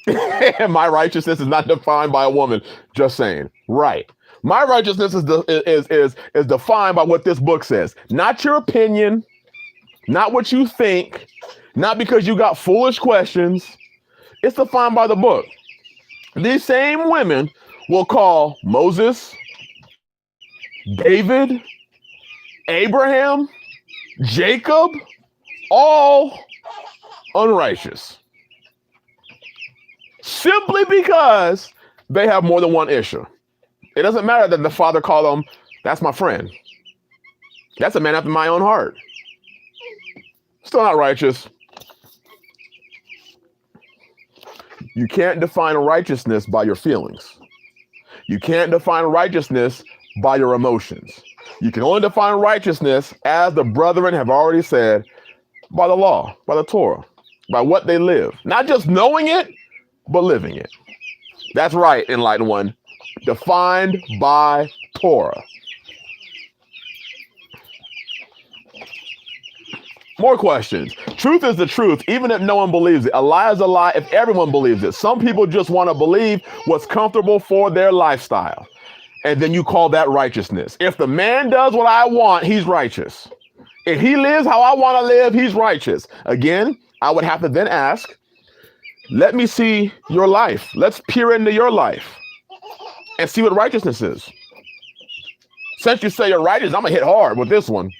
My righteousness is not defined by a woman. Just saying. Right. My righteousness is defined by what this book says. Not your opinion, not what you think, not because you got foolish questions. It's defined by the book. These same women will call Moses, David, Abraham, Jacob, all unrighteous. Simply because they have more than one issue. It doesn't matter that the father called them, that's my friend. That's a man after my own heart. Still not righteous. You can't define righteousness by your feelings. You can't define righteousness by your emotions. You can only define righteousness, as the brethren have already said, by the law, by the Torah, by what they live. Not just knowing it, but living it. That's right, enlightened one. Defined by Torah. More questions. Truth is the truth, even if no one believes it. A lie is a lie if everyone believes it. Some people just want to believe what's comfortable for their lifestyle. And then you call that righteousness. If the man does what I want, he's righteous. If he lives how I want to live, he's righteous. Again, I would have to then ask, let me see your life. Let's peer into your life and see what righteousness is. Since you say you're righteous, I'm going to hit hard with this one.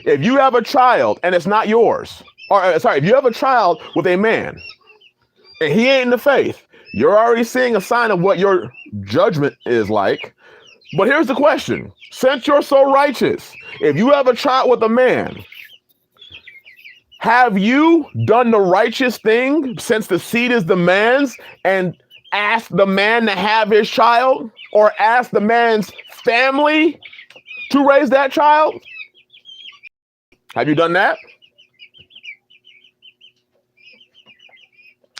If you have a child and it's not yours, if you have a child with a man and he ain't in the faith, you're already seeing a sign of what your judgment is like. But here's the question. Since you're so righteous, if you have a child with a man, have you done the righteous thing since the seed is the man's and asked the man to have his child, or asked the man's family to raise that child? Have you done that?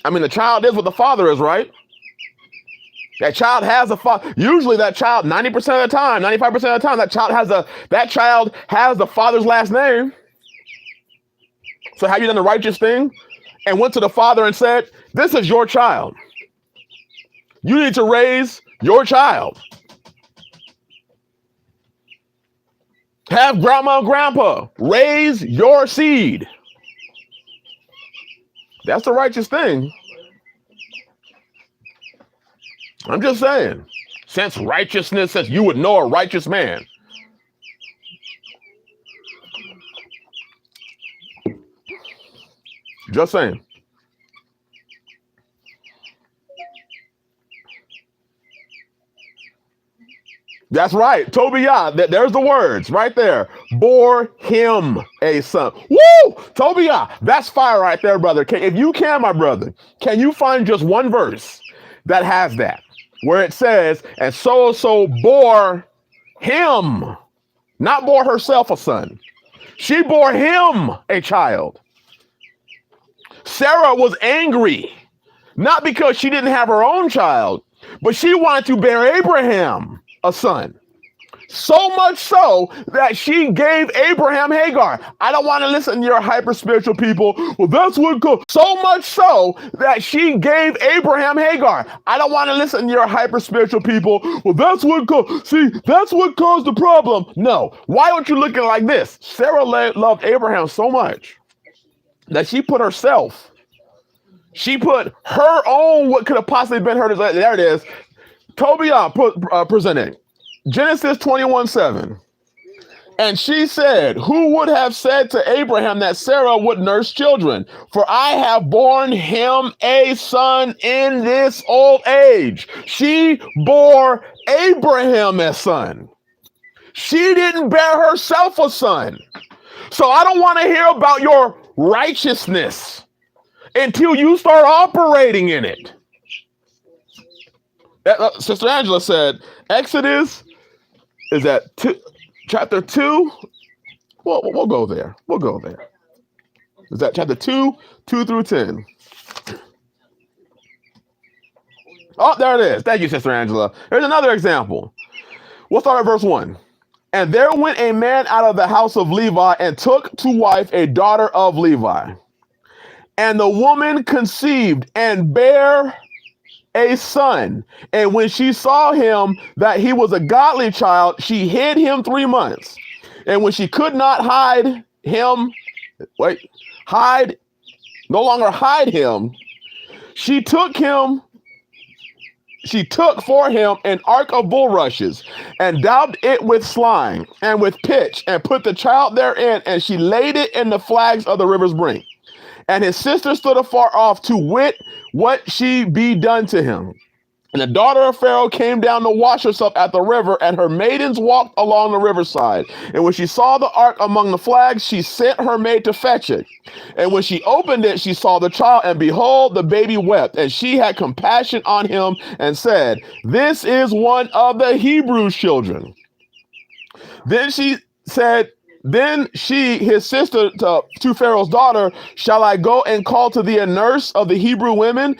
I mean, the child is what the father is, right? That child has a father. Usually that child, 90% of the time, 95% of the time, that child has the father's last name. So have you done the righteous thing and went to the father and said, this is your child. You need to raise your child. Have grandma and grandpa raise your seed. That's the righteous thing. I'm just saying, since righteousness says you would know a righteous man. Just saying. That's right. Tobiah, there's the words right there. Bore him a son. Woo! Tobiah, that's fire right there, brother. If you can, my brother, can you find just one verse that has that? Where it says, and so bore him, not bore herself a son. She bore him a child. Sarah was angry, not because she didn't have her own child, but she wanted to bear Abraham a son. So much so that she gave Abraham Hagar. I don't want to listen to your hyper spiritual people. Well, that's what caused. So much so that she gave Abraham Hagar. I don't want to listen to your hyper spiritual people. Well, that's what caused. See, that's what caused the problem. No. Why don't you look at it like this? Sarah loved Abraham so much that she put herself. She put her own, what could have possibly been her. There it is. Tobiah presented. Genesis 21:7. And she said, who would have said to Abraham that Sarah would nurse children? For I have borne him a son in this old age. She bore Abraham a son. She didn't bear herself a son. So I don't want to hear about your righteousness until you start operating in it. Sister Angela said, Exodus is at chapter 2. We'll go there. We'll go there. Is that chapter 2 through 10? Oh, there it is. Thank you, Sister Angela. Here's another example. We'll start at verse 1. And there went a man out of the house of Levi and took to wife a daughter of Levi. And the woman conceived and bare a son. And when she saw him that he was a godly child, she hid him 3 months. And when she could not no longer hide him, she took for him an ark of bulrushes and daubed it with slime and with pitch and put the child therein, and she laid it in the flags of the river's brink. And his sister stood afar off to wit what she be done to him. And the daughter of Pharaoh came down to wash herself at the river, and her maidens walked along the riverside. And when she saw the ark among the flags, she sent her maid to fetch it. And when she opened it, she saw the child, and behold, the baby wept. And she had compassion on him and said, "This is one of the Hebrew children." Then she, his sister, to Pharaoh's daughter, "Shall I go and call to thee a nurse of the Hebrew women,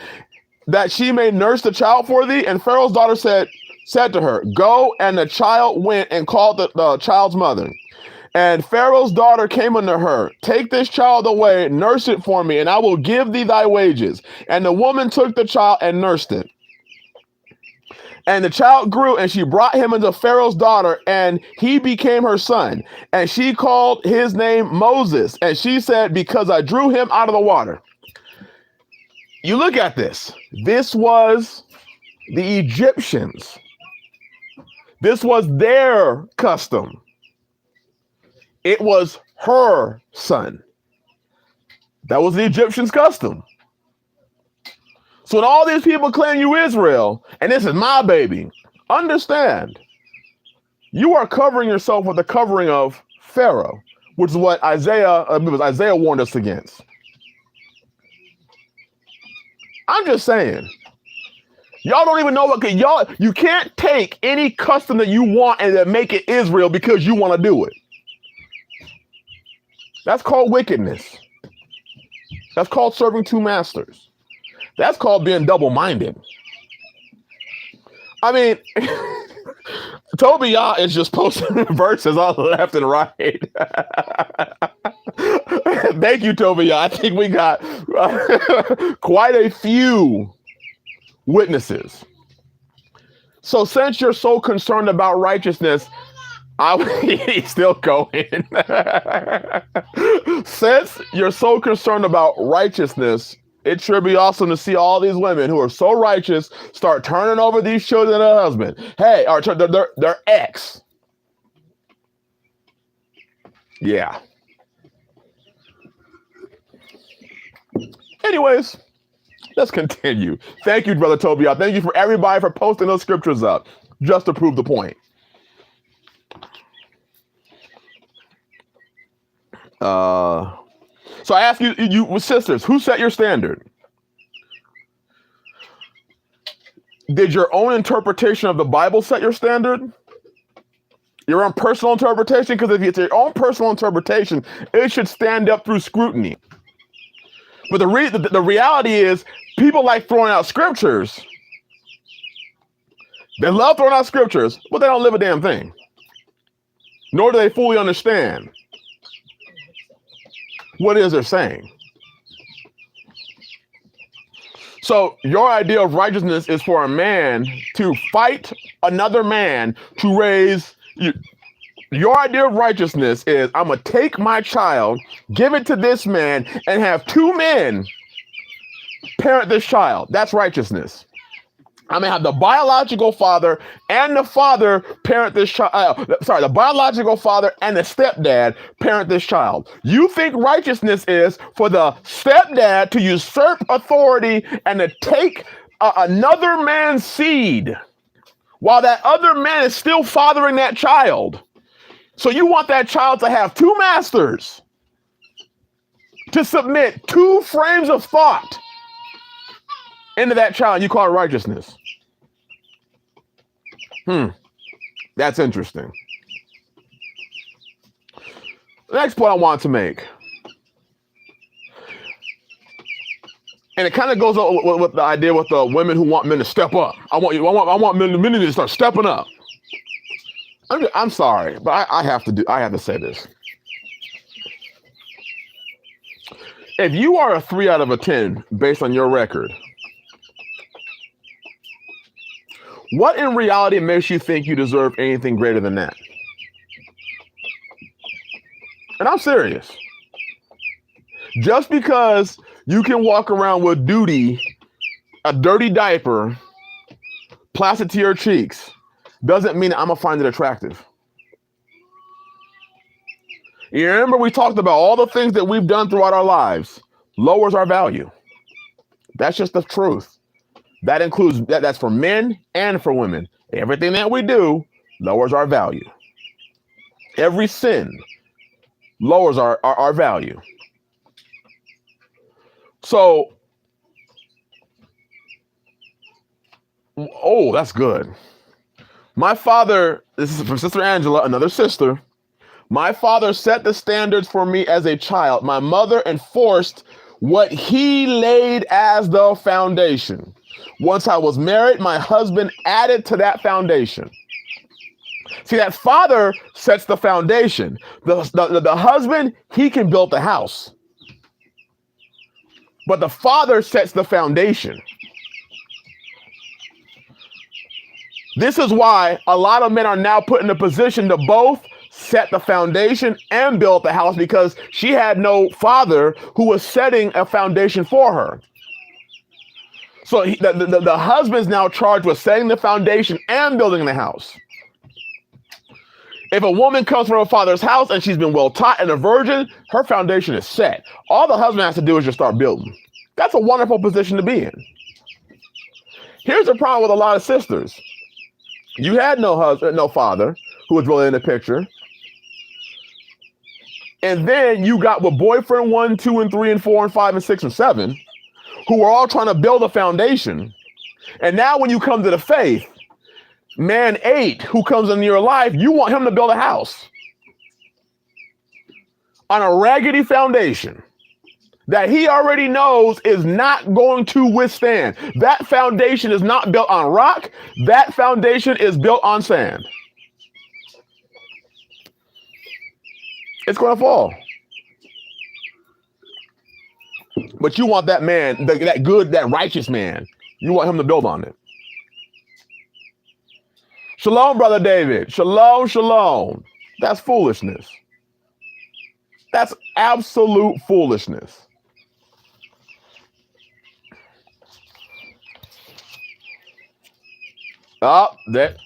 that she may nurse the child for thee?" And Pharaoh's daughter said to her, "Go." And the child went and called the child's mother. And Pharaoh's daughter came unto her, "Take this child away, nurse it for me, and I will give thee thy wages." And the woman took the child and nursed it. And the child grew, and she brought him unto Pharaoh's daughter, and he became her son. And she called his name Moses. And she said, "Because I drew him out of the water." You look at this. This was the Egyptians. This was their custom. It was her son. That was the Egyptians' custom. So when all these people claim you Israel, and this is my baby, understand, you are covering yourself with the covering of Pharaoh, which is what Isaiah warned us against. I'm just saying, y'all don't even know you can't take any custom that you want and then make it Israel because you want to do it. That's called wickedness. That's called serving two masters. That's called being double-minded. I mean, Tobiah is just posting verses all left and right. Thank you, Tobiah. I think we got quite a few witnesses. So since you're so concerned about righteousness, he's still going. Since you're so concerned about righteousness, it should be awesome to see all these women who are so righteous start turning over these children to their husband. Hey, or their ex. Yeah. Anyways, let's continue. Thank you, Brother Tobiah. Thank you for everybody for posting those scriptures up, just to prove the point. So I ask you sisters, who set your standard? Did your own interpretation of the Bible set your standard? Your own personal interpretation? Because if it's your own personal interpretation, it should stand up through scrutiny. But the reality is, people like throwing out scriptures. They love throwing out scriptures, but they don't live a damn thing. Nor do they fully understand what it is they're saying. So your idea of righteousness is for a man to fight another man to raise you. Your idea of righteousness is, I'm going to take my child, give it to this man, and have two men parent this child. That's righteousness. I'm going to have the biological father and the father parent this child. The biological father and the stepdad parent this child. You think righteousness is for the stepdad to usurp authority and to take another man's seed while that other man is still fathering that child. So you want that child to have two masters, to submit two frames of thought into that child. You call it righteousness. That's interesting. The next point I want to make, and it kind of goes with the idea with the women who want men to step up. I want men to start stepping up. I'm sorry, but I have to say this. If you are a 3 out of a 10 based on your record, What in reality makes you think you deserve anything greater than that? And I'm serious. Just because you can walk around with duty, a dirty diaper, plastered to your cheeks, doesn't mean I'm gonna find it attractive. You remember we talked about all the things that we've done throughout our lives lowers our value. That's just the truth. That includes that's for men and for women. Everything that we do lowers our value. Every sin lowers our value. So, oh, that's good. My father, this is from Sister Angela, another sister. My father set the standards for me as a child. My mother enforced what he laid as the foundation. Once I was married, my husband added to that foundation. See, that father sets the foundation. The husband, he can build the house. But the father sets the foundation. This is why a lot of men are now put in a position to both set the foundation and build the house, because she had no father who was setting a foundation for her. So the husband's now charged with setting the foundation and building the house. If a woman comes from her father's house and she's been well taught and a virgin, her foundation is set. All the husband has to do is just start building. That's a wonderful position to be in. Here's the problem with a lot of sisters. You had no husband, no father who was really in the picture. And then you got with boyfriend 1, 2, and 3, and 4, and 5, and 6, and 7, who are all trying to build a foundation. And now when you come to the faith, man 8 who comes into your life, you want him to build a house on a raggedy foundation that he already knows is not going to withstand. That foundation is not built on rock. That foundation is built on sand. It's going to fall. But you want that man, that good, that righteous man, you want him to build on it. Shalom, Brother David. Shalom, shalom. That's foolishness. That's absolute foolishness. Oh, that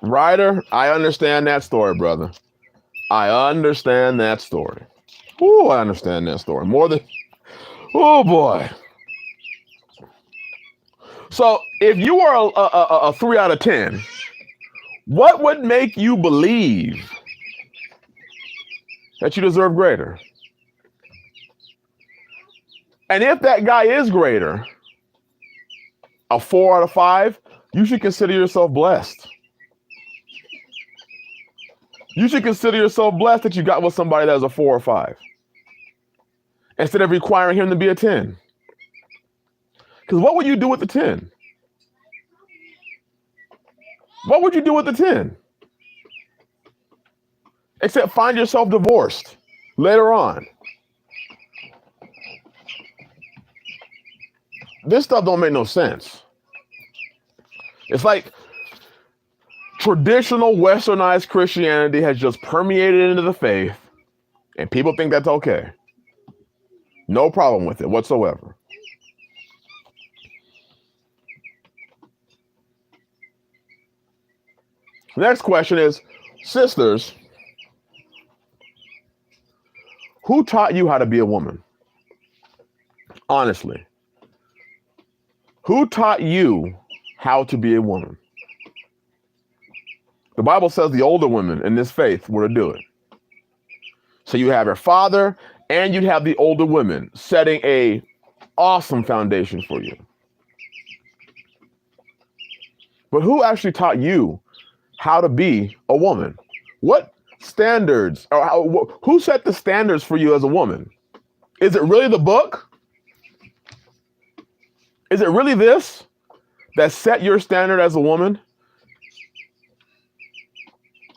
Ryder, I understand that story, brother. I understand that story. Ooh, I understand that story. More than, oh boy. So if you are a 3 out of 10, what would make you believe that you deserve greater? And if that guy is greater, a 4 out of 5, you should consider yourself blessed. You should consider yourself blessed that you got with somebody that's a 4 or 5, instead of requiring him to be a 10. Because what would you do with the 10? What would you do with the 10? Except find yourself divorced later on. This stuff don't make no sense. It's like traditional westernized Christianity has just permeated into the faith, and people think that's okay. No problem with it whatsoever. The next question is, sisters, who taught you how to be a woman? Honestly. Who taught you how to be a woman? The Bible says the older women in this faith were to do it. So you have your father and you'd have the older women setting a awesome foundation for you. But who actually taught you how to be a woman? What standards, or who set the standards for you as a woman? Is it really the book? Is it really this that set your standard as a woman?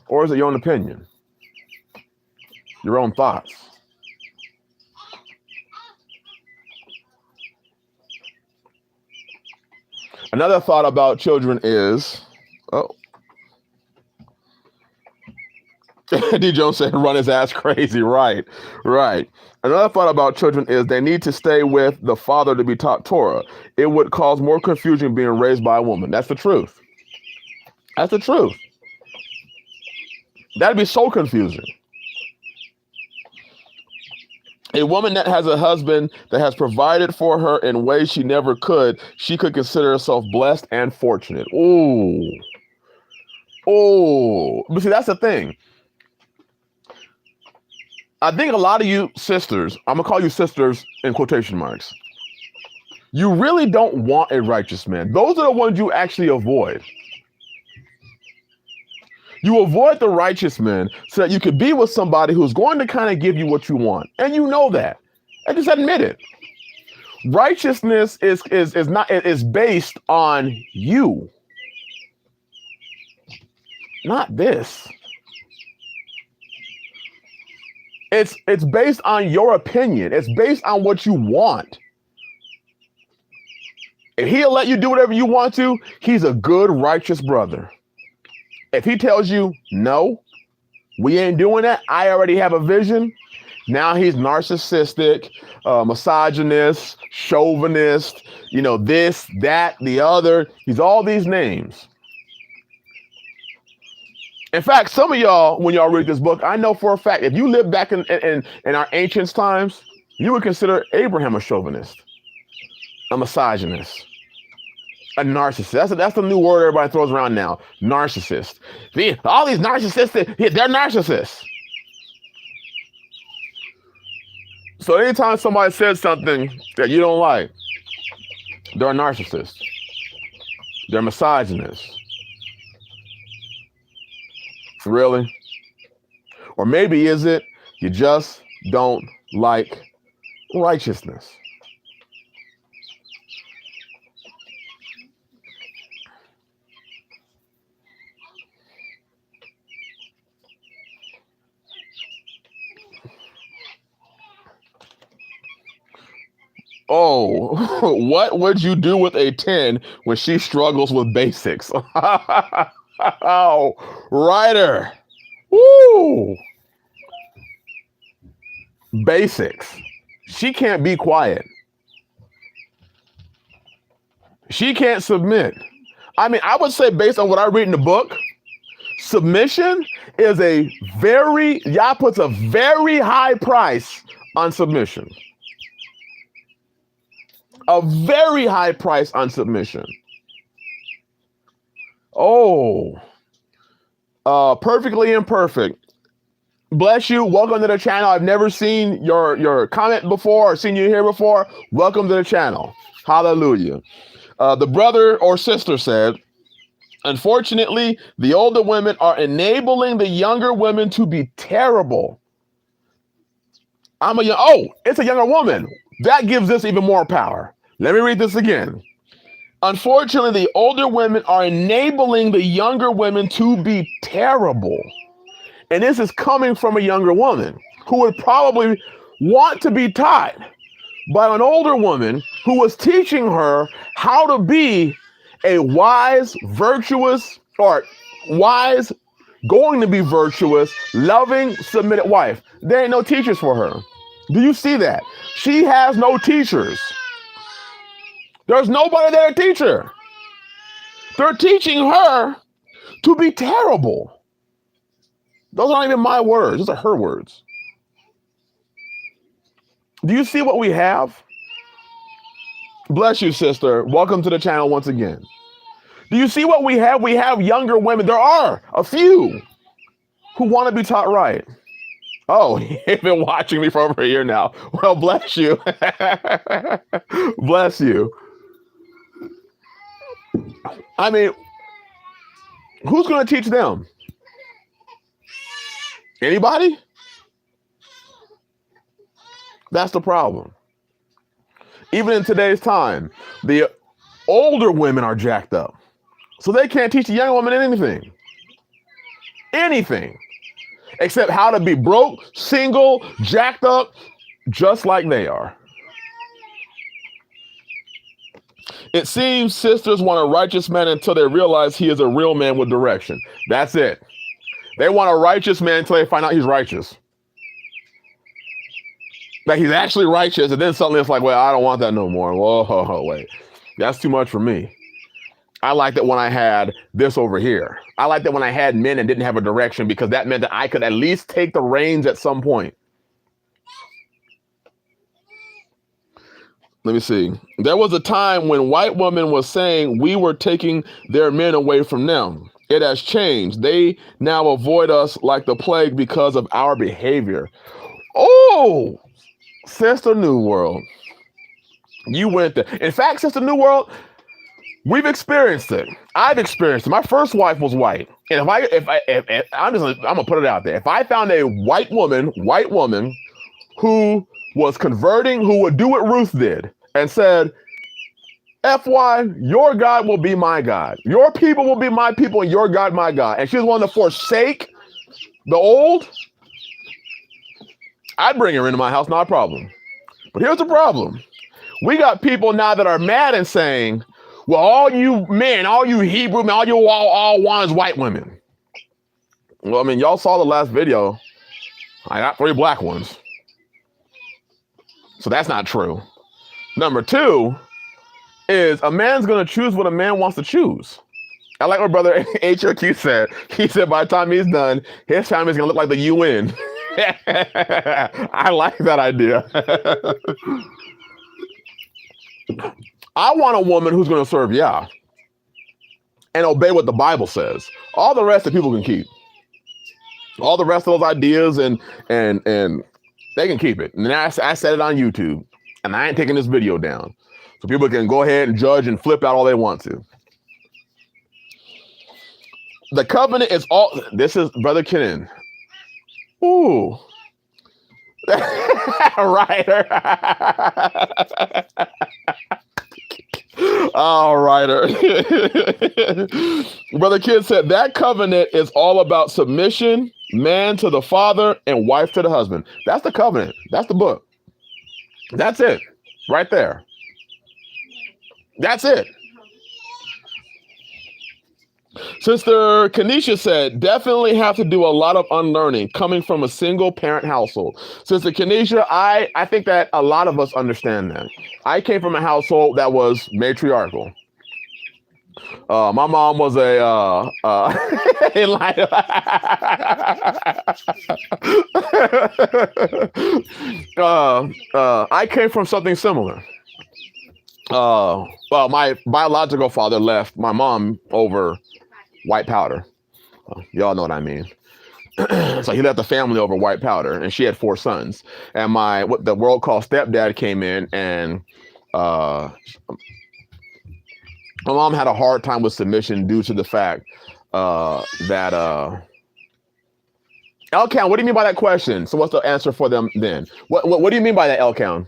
Or is it your own opinion? Your own thoughts? Another thought about children is, oh, D. Jones said, run his ass crazy. Right, right. Another thought about children is they need to stay with the father to be taught Torah. It would cause more confusion being raised by a woman. That's the truth. That's the truth. That'd be so confusing. A woman that has a husband that has provided for her in ways she never could, she could consider herself blessed and fortunate. Ooh. Oh. But see, that's the thing. I think a lot of you sisters, I'm going to call you sisters in quotation marks, you really don't want a righteous man. Those are the ones you actually avoid. You avoid the righteous men so that you could be with somebody who's going to kind of give you what you want. And you know that. And just admit it. Righteousness is based on you. Not this. It's based on your opinion. It's based on what you want. If he'll let you do whatever you want to, he's a good, righteous brother. If he tells you, no, we ain't doing that, I already have a vision, now he's narcissistic, misogynist, chauvinist, this, that, the other. He's all these names. In fact, some of y'all, when y'all read this book, I know for a fact, if you live back in our ancient times, you would consider Abraham a chauvinist, a misogynist. A narcissist. That's the new word everybody throws around now. Narcissist. All these narcissists, they're narcissists. So anytime somebody says something that you don't like, they're a narcissist. They're misogynists. Really? Or maybe is it you just don't like righteousness? Oh, what would you do with a 10 when she struggles with basics? Oh, writer. Woo! Basics. She can't be quiet. She can't submit. I mean, I would say based on what I read in the book, submission is Yah puts a very high price on submission. A very high price on submission. Oh, perfectly imperfect. Bless you. Welcome to the channel. I've never seen your comment before or seen you here before. Welcome to the channel. Hallelujah. The brother or sister said, unfortunately, the older women are enabling the younger women to be terrible. It's a younger woman. That gives us even more power. Let me read this again. Unfortunately, the older women are enabling the younger women to be terrible. And this is coming from a younger woman who would probably want to be taught by an older woman who was teaching her how to be a wise, virtuous, or wise, going to be virtuous, loving, submitted wife. There ain't no teachers for her. Do you see that? She has no teachers. There's nobody there to teach her. They're teaching her to be terrible. Those aren't even my words. Those are her words. Do you see what we have? Bless you, sister. Welcome to the channel once again. Do you see what we have? We have younger women. There are a few who want to be taught right. Oh, you've been watching me for over a year now. Well, bless you. Bless you. I mean, who's going to teach them? Anybody? That's the problem. Even in today's time, the older women are jacked up. So they can't teach the young woman anything. Anything. Except how to be broke, single, jacked up, just like they are. It seems sisters want a righteous man until they realize he is a real man with direction. That's it. They want a righteous man until they find out he's righteous. That he's actually righteous, and then suddenly it's like, well, I don't want that no more. Whoa, wait. That's too much for me. I liked it when I had this over here. I liked it when I had men and didn't have a direction, because that meant that I could at least take the reins at some point. Let me see. There was a time when white women was saying we were taking their men away from them. It has changed. They now avoid us like the plague because of our behavior. Oh, Sister New World. You went there. In fact, Sister New World, we've experienced it. I've experienced it. My first wife was white. And I'm gonna put it out there. If I found a white woman who was converting, who would do what Ruth did and said, FY, your God will be my God. Your people will be my people and your God, my God. And she was willing to forsake the old, I'd bring her into my house, not a problem. But here's the problem. We got people now that are mad and saying, well, all you men, all you Hebrew men, all you all want is white women. Well, I mean, y'all saw the last video. I got 3 black ones. So that's not true. Number 2 is a man's going to choose what a man wants to choose. I like what brother HRQ said. He said by the time he's done, his family is going to look like the UN. I like that idea. I want a woman who's going to serve Yah and obey what the Bible says. All the rest that people can keep. All the rest of those ideas and they can keep it. And then I said it on YouTube, and I ain't taking this video down. So people can go ahead and judge and flip out all they want to. The covenant is all, this is Brother Kenan. Ooh. Writer. All righter. Brother Kid said that covenant is all about submission, man to the father and wife to the husband. That's the covenant. That's the book. That's it. Right there. That's it. Sister Kanisha said, definitely have to do a lot of unlearning coming from a single parent household. Sister Kanisha, I think that a lot of us understand that. I came from a household that was matriarchal. My mom was I came from something similar. Well, my biological father left my mom over white powder. Y'all know what I mean. So he left the family over white powder, and she had 4 sons. And what the world called stepdad came in, and my mom had a hard time with submission due to the fact that Elcount, what do you mean by that question? So what's the answer for them then? What do you mean by that, Elcount?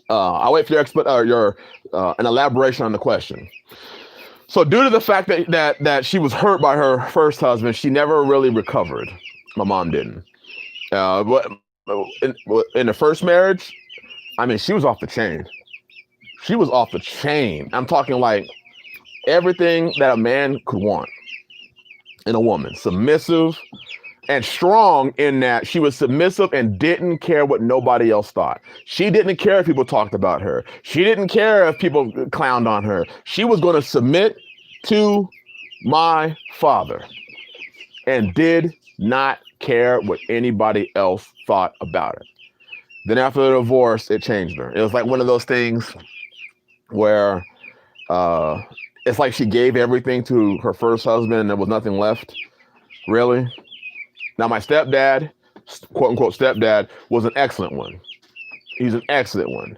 I'll wait for your an elaboration on the question. So due to the fact that she was hurt by her first husband, she never really recovered. My mom didn't. But in the first marriage, I mean, she was off the chain. She was off the chain. I'm talking like everything that a man could want in a woman. Submissive and strong in that she was submissive and didn't care what nobody else thought. She didn't care if people talked about her. She didn't care if people clowned on her. She was going to submit to my father and did not care what anybody else thought about it. Then after the divorce, it changed her. It was like one of those things where it's like she gave everything to her first husband and there was nothing left, really. Now, my stepdad, quote unquote stepdad, was an excellent one. He's an excellent one.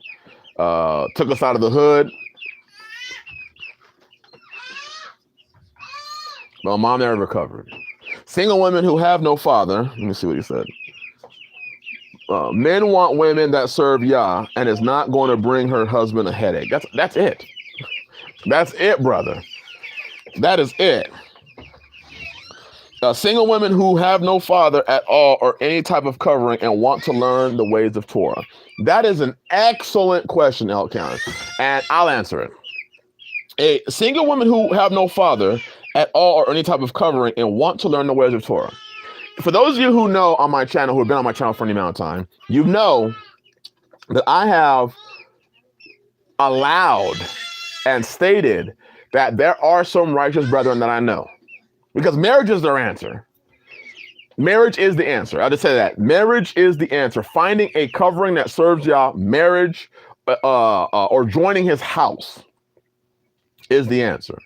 Took us out of the hood. My mom never recovered. Single women who have no father. Let me see what he said. Men want women that serve Yah and is not going to bring her husband a headache. That's it. That's it, brother. That is it. Single women who have no father at all or any type of covering and want to learn the ways of Torah. That is an excellent question, Elcount, and I'll answer it. A single women who have no father at all or any type of covering and want to learn the ways of Torah. For those of you who know on my channel, who have been on my channel for any amount of time, you know that I have allowed and stated that there are some righteous brethren that I know. Because marriage is their answer. Marriage is the answer. I'll just say that. Marriage is the answer. Finding a covering that serves y'all, marriage, or joining his house is the answer.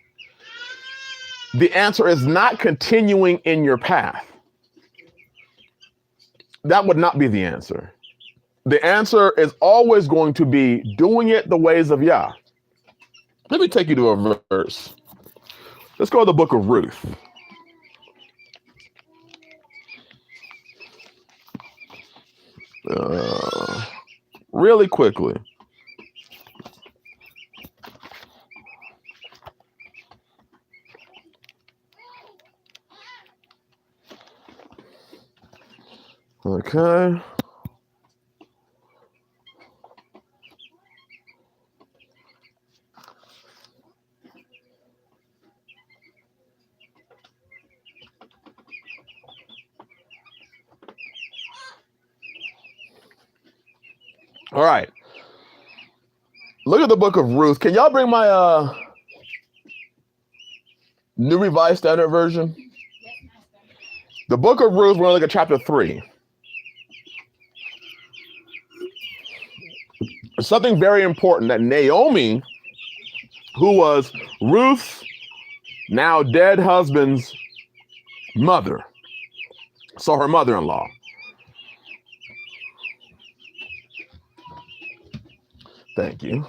The answer is not continuing in your path. That would not be the answer. The answer is always going to be doing it the ways of Yah. Let me take you to a verse. Let's go to the book of Ruth. Really quickly. Okay. All right. Look at the book of Ruth. Can y'all bring my New Revised Standard Version? The book of Ruth, we're going to look at chapter 3. Something very important that Naomi, who was Ruth's now dead husband's mother, so her mother-in-law. Thank you.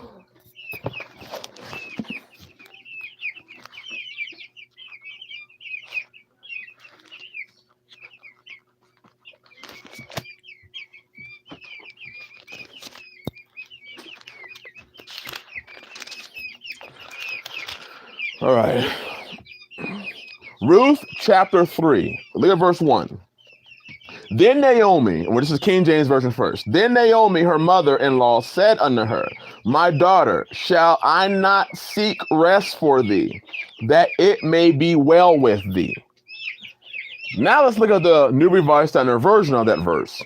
All right. Ruth chapter 3. Look at verse 1. Then Naomi, well, this is King James Version first. Then Naomi, her mother-in-law, said unto her, My daughter, shall I not seek rest for thee, that it may be well with thee? Now let's look at the New Revised Standard Version of that verse.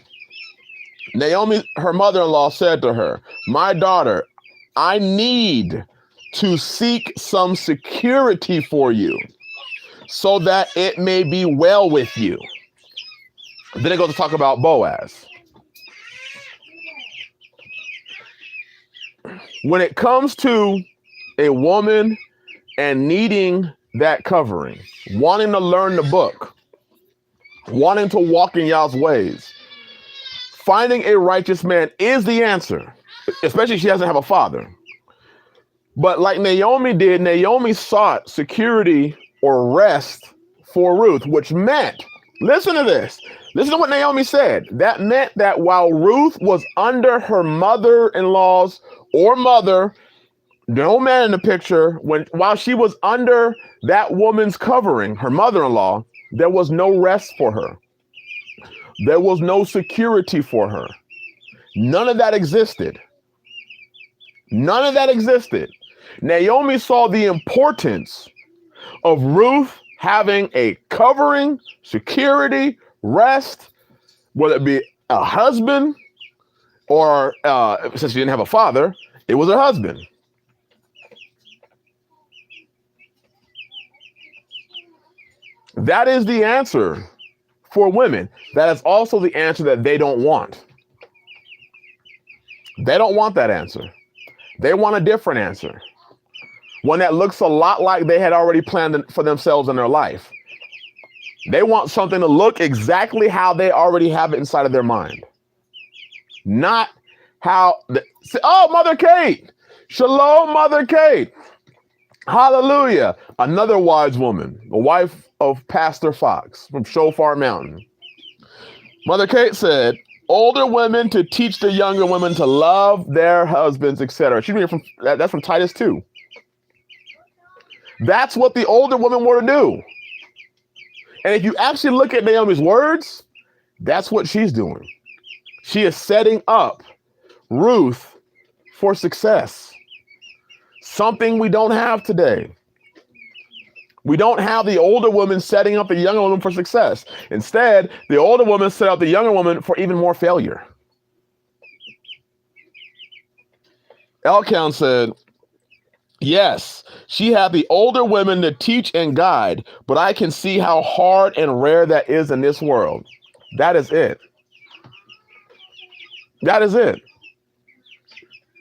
Naomi, her mother-in-law, said to her, My daughter, I need to seek some security for you, so that it may be well with you. Then it goes to talk about Boaz. When it comes to a woman and needing that covering, wanting to learn the book, wanting to walk in Yah's ways, finding a righteous man is the answer, especially if she doesn't have a father. But like Naomi did, Naomi sought security or rest for Ruth, which meant, listen to this. Listen to what Naomi said. That meant that while Ruth was under her mother-in-law's or mother, no man in the picture, while she was under that woman's covering, her mother-in-law, there was no rest for her. There was no security for her. None of that existed. None of that existed. Naomi saw the importance of Ruth having a covering, security, rest, whether it be a husband or, since she didn't have a father, it was her husband. That is the answer for women. That is also the answer that they don't want. They don't want that answer. They want a different answer. One that looks a lot like they had already planned for themselves in their life. They want something to look exactly how they already have it inside of their mind. Not how, oh, Mother Kate. Shalom, Mother Kate. Hallelujah. Another wise woman, a wife of Pastor Fox from Shofar Mountain. Mother Kate said, older women to teach the younger women to love their husbands, etc. She's reading from, that's from Titus 2. That's what the older women were to do. And if you actually look at Naomi's words, that's what she's doing. She is setting up Ruth for success. Something we don't have today. We don't have the older woman setting up the younger woman for success. Instead, the older woman set up the younger woman for even more failure. Elkanah said, yes, she had the older women to teach and guide, but I can see how hard and rare that is in this world. That is it. That is it.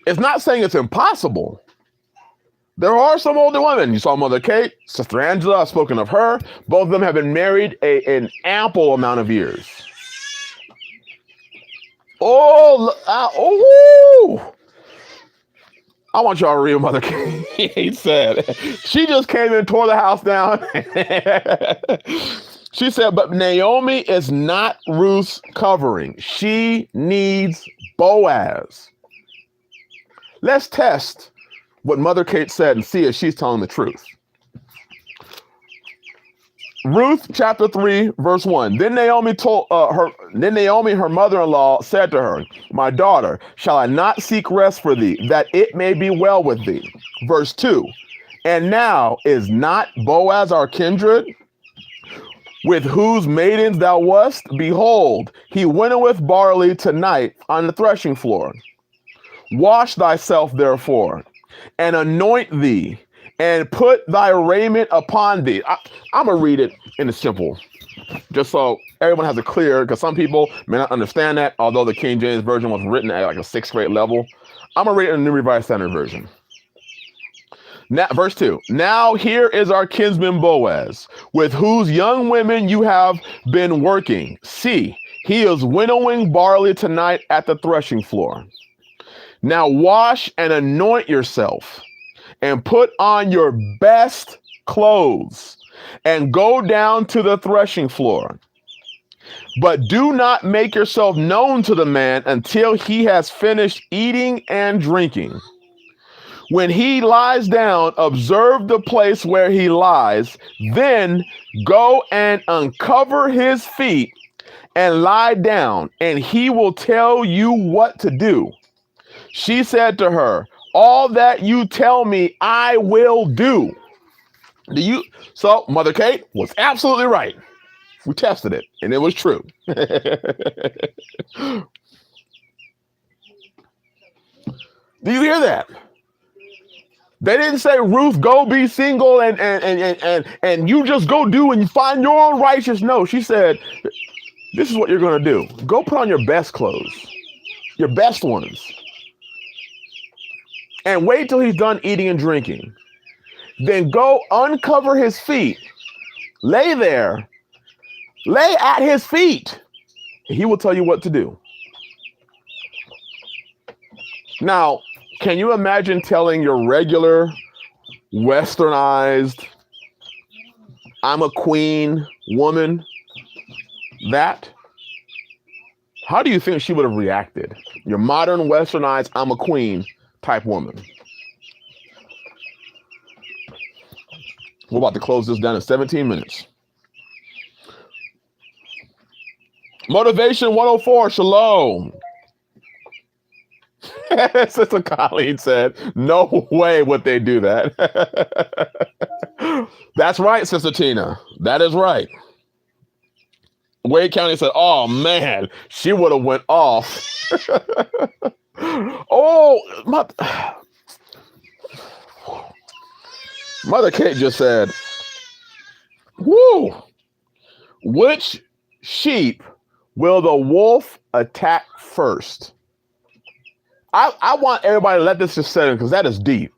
It's not saying it's impossible. There are some older women. You saw Mother Kate, Sister Angela, I've spoken of her. Both of them have been married an ample amount of years. Oh, I want y'all to read what Mother Kate said. She just came and tore the house down. She said, but Naomi is not Ruth's covering. She needs Boaz. Let's test what Mother Kate said and see if she's telling the truth. Ruth chapter 3, verse 1. Then Naomi told her mother-in-law said to her, my daughter, shall I not seek rest for thee, that it may be well with thee? Verse 2. And now is not Boaz our kindred, with whose maidens thou wast? Behold, he winnoweth barley tonight on the threshing floor. Wash thyself therefore, and anoint thee, and put thy raiment upon thee. I'm going to read it in the simple, just so everyone has it clear, because some people may not understand that, although the King James Version was written at like a 6th grade level. I'm going to read it in the New Revised Standard Version. Now, verse 2. Now here is our kinsman Boaz, with whose young women you have been working. See, he is winnowing barley tonight at the threshing floor. Now wash and anoint yourself, and put on your best clothes, and go down to the threshing floor. But do not make yourself known to the man until he has finished eating and drinking. When he lies down, observe the place where he lies, then go and uncover his feet and lie down, and he will tell you what to do. She said to her, all that you tell me, I will do. So Mother Kate was absolutely right. We tested it, and it was true. Do you hear that? They didn't say, Ruth, go be single and you just go do and find your own righteous. No, she said, this is what you're going to do. Go put on your best clothes, your best ones. And wait till he's done eating and drinking. Then go uncover his feet. Lay there. Lay at his feet. And he will tell you what to do. Now, can you imagine telling your regular, westernized, I'm a queen woman that? How do you think she would have reacted? Your modern, westernized, I'm a queen type woman. We're about to close this down in 17 minutes. Motivation 104, shalom. Sister Colleen said, no way would they do that. That's right, Sister Tina. That is right. Wade County said, oh man, she would have went off. Mother Kate just said, woo, which sheep will the wolf attack first? I want everybody to let this just set in, because that is deep.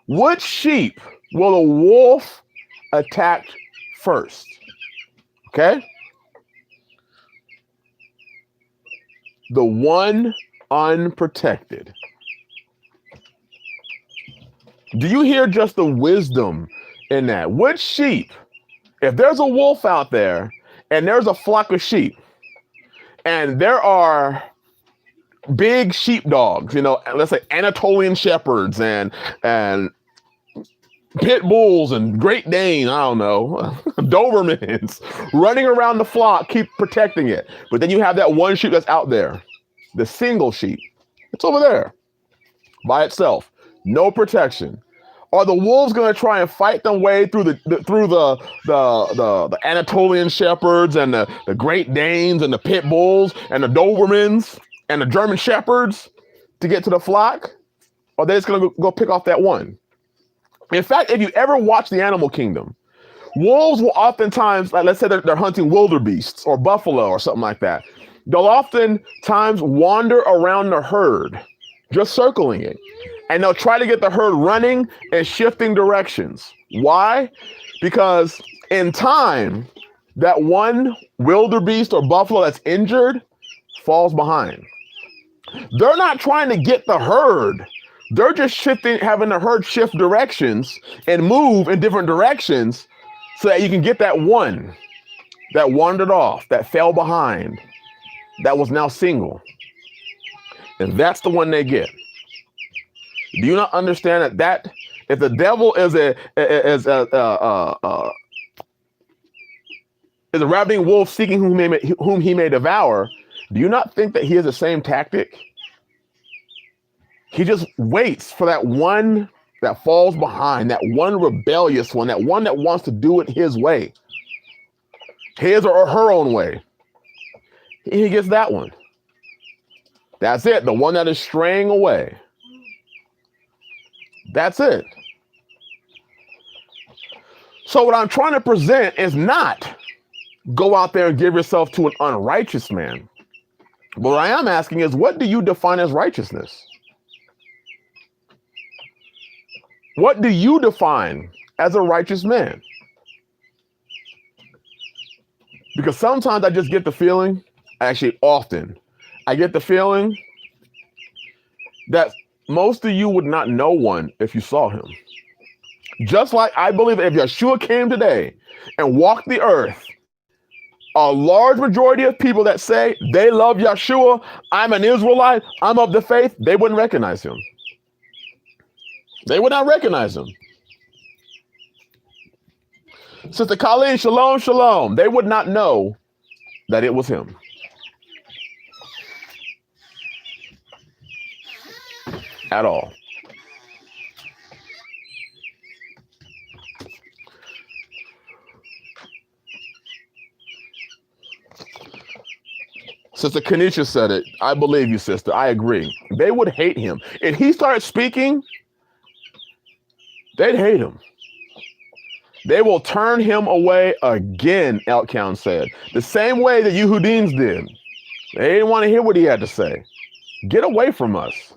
Which sheep will the wolf attack first? Okay? The one unprotected. Do you hear just the wisdom in that? Which sheep, if there's a wolf out there and there's a flock of sheep and there are big sheepdogs, let's say Anatolian shepherds and pit bulls and Great Dane, I don't know, Dobermans running around the flock, keep protecting it. But then you have that one sheep that's out there, the single sheep. It's over there by itself. No protection. Are the wolves going to try and fight their way through the Anatolian shepherds and the Great Danes and the pit bulls and the Dobermans and the German shepherds to get to the flock? Or are they just going to go pick off that one? In fact, if you ever watch the animal kingdom, wolves will oftentimes, like, let's say they're hunting wildebeests or buffalo or something like that. They'll oftentimes wander around the herd, just circling it. And they'll try to get the herd running and shifting directions. Why? Because in time, that one wildebeest or buffalo that's injured falls behind. They're not trying to get the herd. They're just having the herd shift directions and move in different directions so that you can get that one that wandered off, that fell behind, that was now single. And that's the one they get. Do you not understand that if the devil is a ravening wolf seeking whom he may devour, do you not think that he has the same tactic? He just waits for that one that falls behind, that one rebellious one, that one that wants to do it his way, his or her own way. He gets that one. That's it. The one that is straying away. That's it. So what I'm trying to present is not go out there and give yourself to an unrighteous man. But what I am asking is, what do you define as righteousness? What do you define as a righteous man? Because sometimes I just get the feeling, actually often, I get the feeling that most of you would not know one if you saw him. Just like I believe that if Yahshua came today and walked the earth, a large majority of people that say they love Yahshua, I'm an Israelite, I'm of the faith, they wouldn't recognize him. They would not recognize him. Sister Colleen, shalom, shalom. They would not know that it was him. At all. Sister Kanisha said it. I believe you, sister. I agree. They would hate him. If he started speaking, they'd hate him. They will turn him away again, Elkhound said. The same way that Yehudims did. They didn't want to hear what he had to say. Get away from us.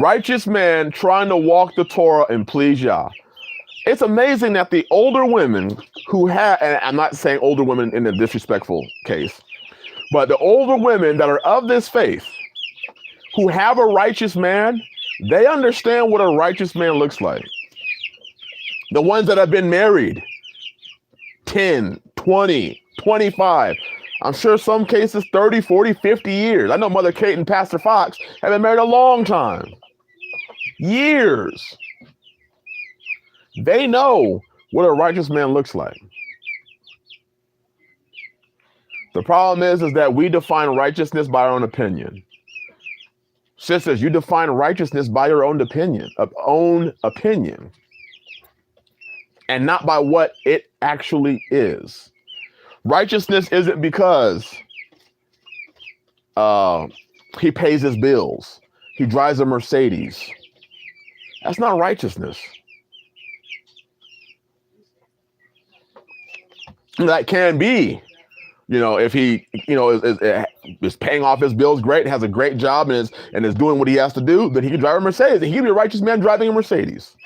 Righteous man trying to walk the Torah and please Yah. It's amazing that the older women who have, and I'm not saying older women in a disrespectful case, but the older women that are of this faith who have a righteous man, they understand what a righteous man looks like. The ones that have been married 10, 20, 25, I'm sure some cases 30, 40, 50 years. I know Mother Kate and Pastor Fox have been married a long time. Years. They know what a righteous man looks like. The problem is that we define righteousness by our own opinion. Sisters, you define righteousness by your own opinion, and not by what it actually is. Righteousness isn't because he pays his bills, he drives a Mercedes. That's not righteousness. That can be, if he, is paying off his bills great, has a great job, and is doing what he has to do, then he can drive a Mercedes. He can be a righteous man driving a Mercedes.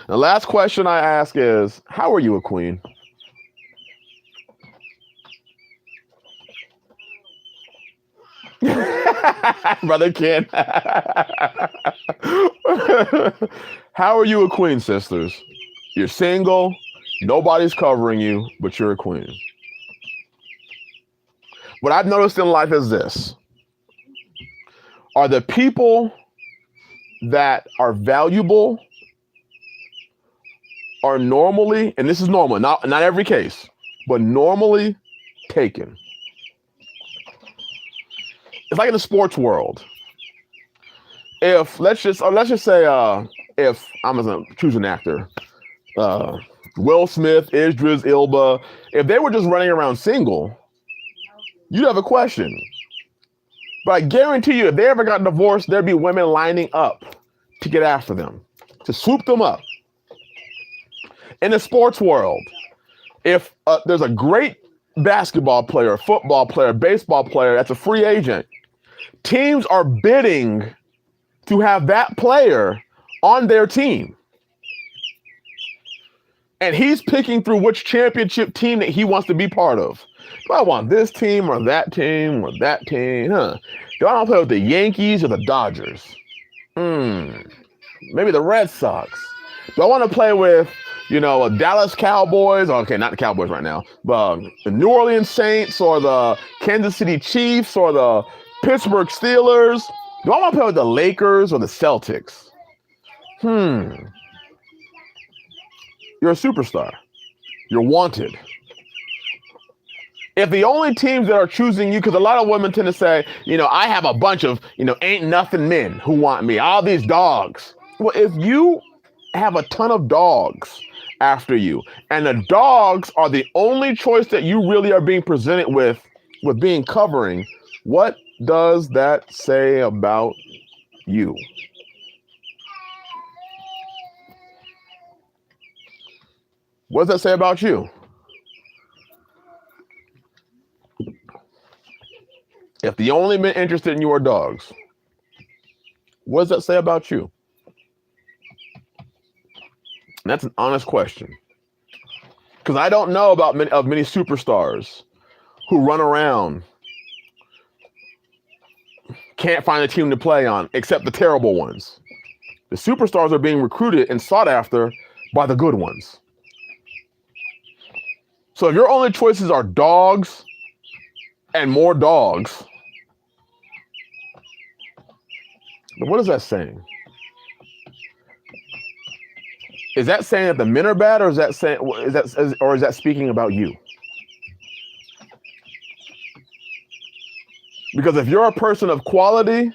The last question I ask is, how are you a queen? Brother Ken. How are you a queen, sisters? You're single, nobody's covering you, but you're a queen. What I've noticed in life is this. Are the people that are valuable are normally, and this is normal, not every case, but normally taken. It's like in the sports world. If let's just say if I'm gonna choose an actor, Will Smith, Idris Elba, if they were just running around single, you'd have a question. But I guarantee you, if they ever got divorced, there'd be women lining up to get after them, to swoop them up. In the sports world, if there's a great basketball player, football player, baseball player that's a free agent, teams are bidding to have that player on their team. And he's picking through which championship team that he wants to be part of. Do I want this team or that team or that team? Do I want to play with the Yankees or the Dodgers? Maybe the Red Sox. Do I want to play with, a Dallas Cowboys? Okay, not the Cowboys right now, but the New Orleans Saints or the Kansas City Chiefs or the Pittsburgh Steelers? Do I want to play with the Lakers or the Celtics? You're a superstar. You're wanted. If the only teams that are choosing you, because a lot of women tend to say, I have a bunch of, ain't nothing men who want me, all these dogs. Well, if you have a ton of dogs after you, and the dogs are the only choice that you really are being presented with being covering, what does that say about you? What does that say about you? If the only men interested in you are dogs, what does that say about you? And that's an honest question. Because I don't know about many superstars who run around, can't find a team to play on, except the terrible ones. The superstars are being recruited and sought after by the good ones. So if your only choices are dogs and more dogs, then what is that saying? Is that saying that the men are bad, or is that speaking about you? Because if you're a person of quality,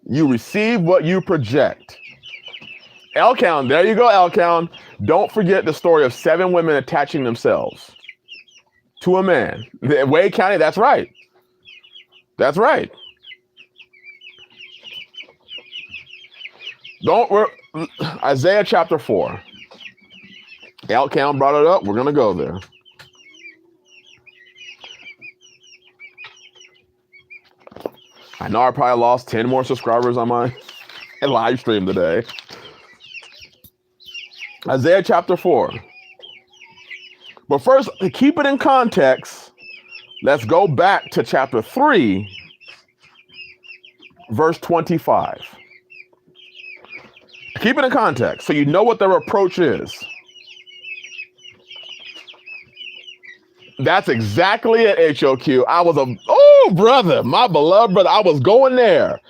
you receive what you project. Elkown, there you go, Elkown. Don't forget the story of 7 women attaching themselves to a man. Wade County, that's right. That's right. Isaiah chapter 4. Elkown brought it up. We're going to go there. I know I probably lost 10 more subscribers on my live stream today. Isaiah chapter 4. But first, to keep it in context, let's go back to chapter 3, verse 25. Keep it in context so you know what the reproach is. That's exactly it, HOQ. Brother, my beloved brother, I was going there.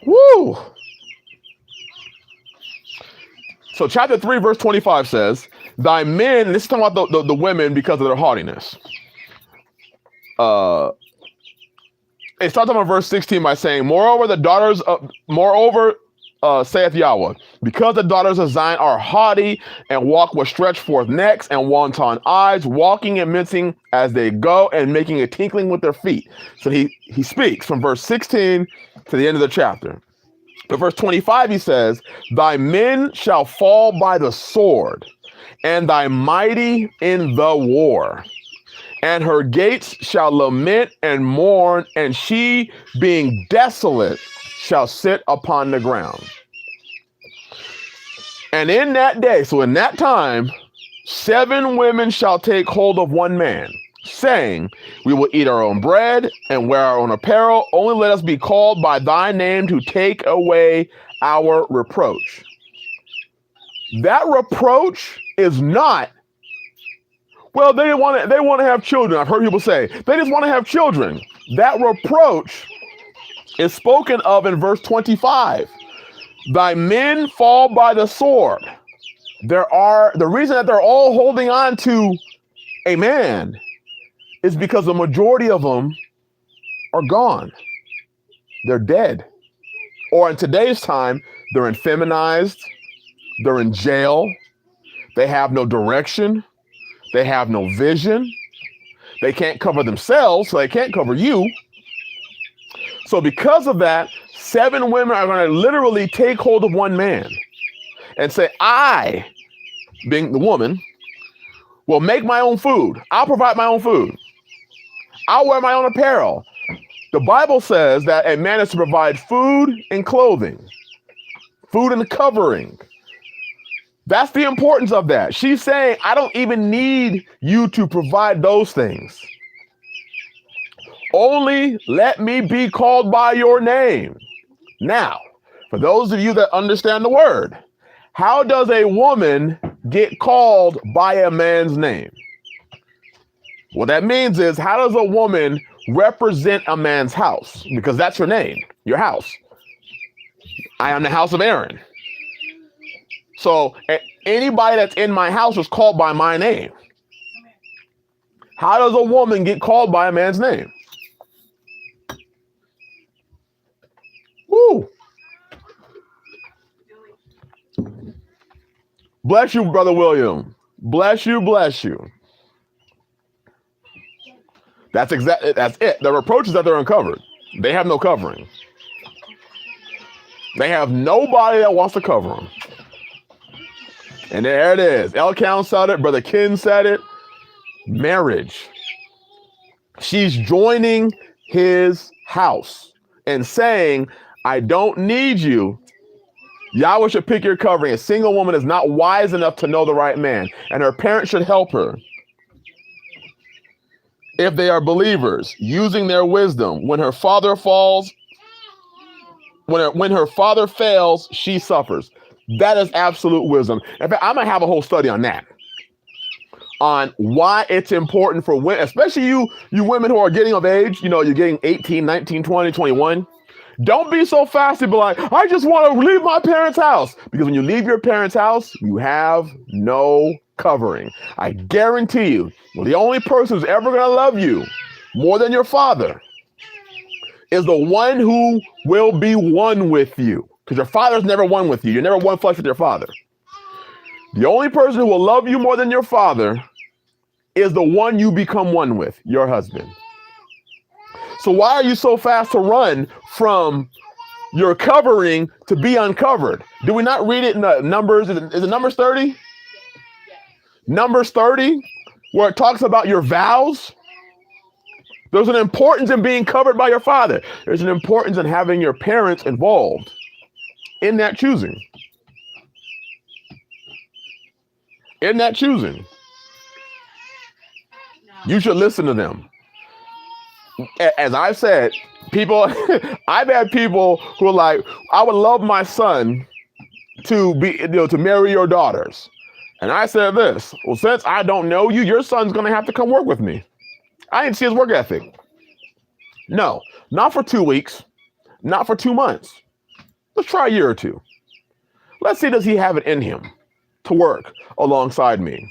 Woo! So chapter 3, verse 25 says, thy men, this is talking about the women because of their haughtiness. It starts on verse 16 by saying, moreover, saith Yahweh, because the daughters of Zion are haughty and walk with stretched forth necks and wanton eyes, walking and mincing as they go and making a tinkling with their feet. So he speaks from verse 16 to the end of the chapter. But verse 25, he says, thy men shall fall by the sword, and thy mighty in the war. And her gates shall lament and mourn, and she, being desolate, shall sit upon the ground. And in that day, so in that time, 7 women shall take hold of one man, saying, we will eat our own bread and wear our own apparel. Only let us be called by thy name to take away our reproach. That reproach is not, well, they want to have children. I've heard people say, they just want to have children. That reproach is spoken of in verse 25. Thy men fall by the sword. The reason that they're all holding on to a man is because the majority of them are gone. They're dead. Or in today's time, they're infeminized, they're in jail, they have no direction, they have no vision, they can't cover themselves, so they can't cover you. So because of that, 7 women are going to literally take hold of one man and say, I, being the woman, will make my own food. I'll provide my own food. I'll wear my own apparel. The Bible says that a man is to provide food and clothing, food and covering. That's the importance of that. She's saying, I don't even need you to provide those things. Only let me be called by your name. Now, for those of you that understand the word, how does a woman get called by a man's name? What that means is, how does a woman represent a man's house? Because that's her name, your house. I am the house of Aaron. So anybody that's in my house is called by my name. How does a woman get called by a man's name? Woo! Bless you, Brother William. Bless you, bless you. That's it. The reproach is that they're uncovered. They have no covering. They have nobody that wants to cover them. And there it is. Elkan said it. Brother Ken said it. Marriage. She's joining his house and saying, I don't need you. Yahweh should pick your covering. A single woman is not wise enough to know the right man, and her parents should help her. If they are believers, using their wisdom, when her father falls, when her father fails, she suffers. That is absolute wisdom. In fact, I'm gonna have a whole study on that, on why it's important for women, especially you women who are getting of age. You know, you're getting 18, 19, 20, 21. Don't be so fast to be like, I just want to leave my parents' house. Because when you leave your parents' house, you have no covering. I guarantee you, the only person who's ever going to love you more than your father is the one who will be one with you. Because your father's never one with you. You're never one flesh with your father. The only person who will love you more than your father is the one you become one with, your husband. So why are you so fast to run from your covering to be uncovered? Do we not read it in the Numbers? Is it Numbers 30? Yes. Numbers 30, where it talks about your vows. There's an importance in being covered by your father. There's an importance in having your parents involved in that choosing. In that choosing. You should listen to them. As I've said, people, I've had people who are like, I would love my son to be, to marry your daughters. And I said this, well, since I don't know you, your son's going to have to come work with me. I didn't see his work ethic. No, not for 2 weeks, not for 2 months. Let's try a year or two. Let's see, does he have it in him to work alongside me?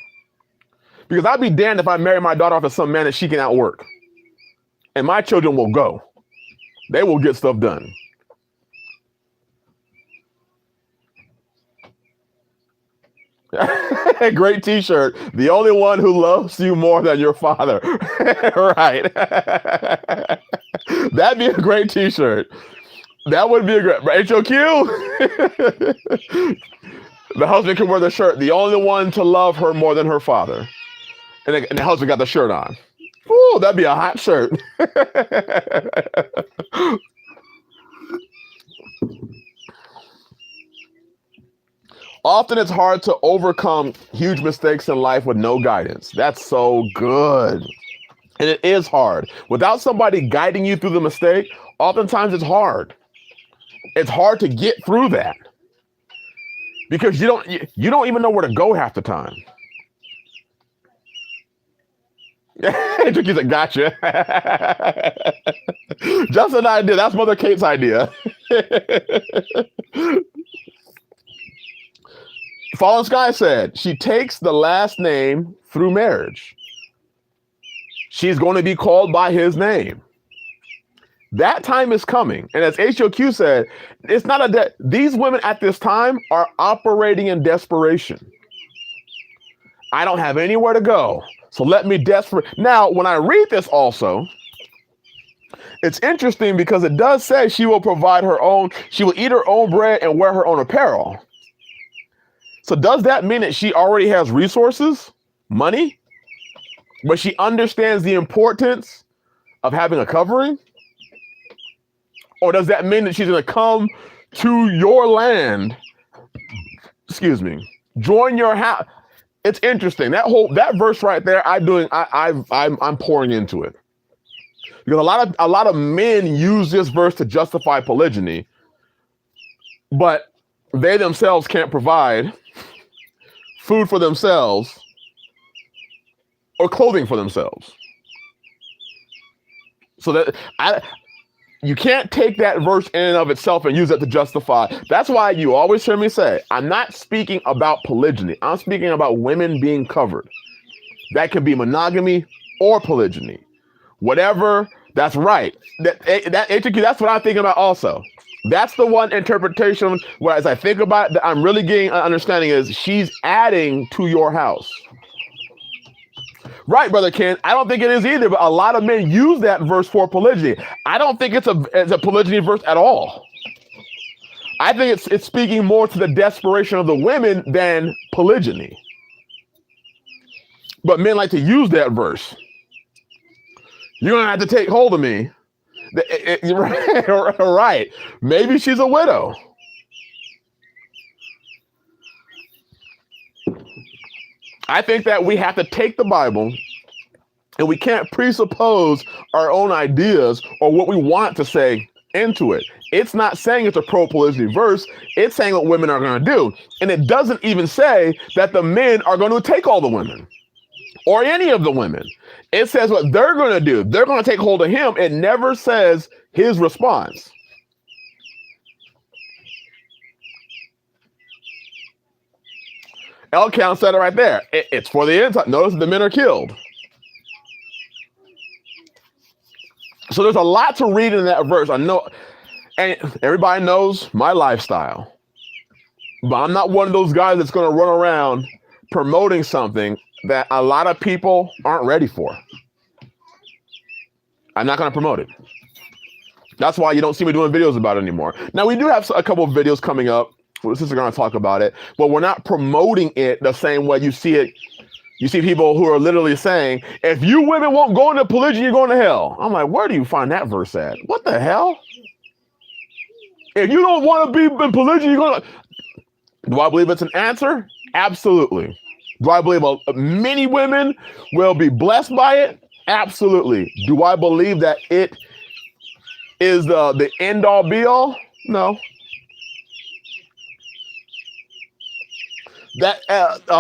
Because I'd be damned if I marry my daughter off to some man that she can outwork. And my children will go. They will get stuff done. Great t-shirt. The only one who loves you more than your father. Right. That'd be a great t-shirt. That would be a great HOQ. The husband can wear the shirt. The only one to love her more than her father. And the husband got the shirt on. Ooh, that'd be a hot shirt. Often it's hard to overcome huge mistakes in life with no guidance. That's so good. And it is hard. Without somebody guiding you through the mistake, oftentimes it's hard. It's hard to get through that. Because you don't even know where to go half the time. Tricky said, gotcha. Just an idea. That's Mother Kate's idea. Fallen Sky said, she takes the last name through marriage. She's going to be called by his name. That time is coming. And as HOQ said, it's not these women at this time are operating in desperation. I don't have anywhere to go, so let me desperate. Now, when I read this also, it's interesting because it does say she will she will eat her own bread and wear her own apparel. So does that mean that she already has resources, money, but she understands the importance of having a covering? Or does that mean that she's going to come to your land, join your house? It's interesting. That verse right there, I'm pouring into it. Because a lot of men use this verse to justify polygyny, but they themselves can't provide food for themselves or clothing for themselves. So that you can't take that verse in and of itself and use it to justify. That's why you always hear me say, I'm not speaking about polygyny. I'm speaking about women being covered. That could be monogamy or polygyny. Whatever, that's right. That's what I'm thinking about also. That's the one interpretation where as I think about it, that I'm really getting an understanding is she's adding to your house. Right, Brother Ken. I don't think it is either, but a lot of men use that verse for polygyny. I don't think it's a polygyny verse at all. I think it's speaking more to the desperation of the women than polygyny. But men like to use that verse. You're going to have to take hold of me. Right. Maybe she's a widow. I think that we have to take the Bible and we can't presuppose our own ideas or what we want to say into it. It's not saying it's a pro-polygyny verse. It's saying what women are going to do. And it doesn't even say that the men are going to take all the women or any of the women. It says what they're going to do. They're going to take hold of him. It never says his response. Elcount said it right there. It's for the end time. Notice the men are killed. So there's a lot to read in that verse. I know, and everybody knows my lifestyle. But I'm not one of those guys that's going to run around promoting something that a lot of people aren't ready for. I'm not going to promote it. That's why you don't see me doing videos about it anymore. Now, we do have a couple of videos coming up. We're just going to talk about it, but we're not promoting it the same way you see it. You see people who are literally saying, if you women won't go into polygyny, you're going to hell. I'm like, where do you find that verse at? What the hell? If you don't want to be in polygyny, you're going to... Do I believe it's an answer? Absolutely. Do I believe many women will be blessed by it? Absolutely. Do I believe that it is the end all be all? No. That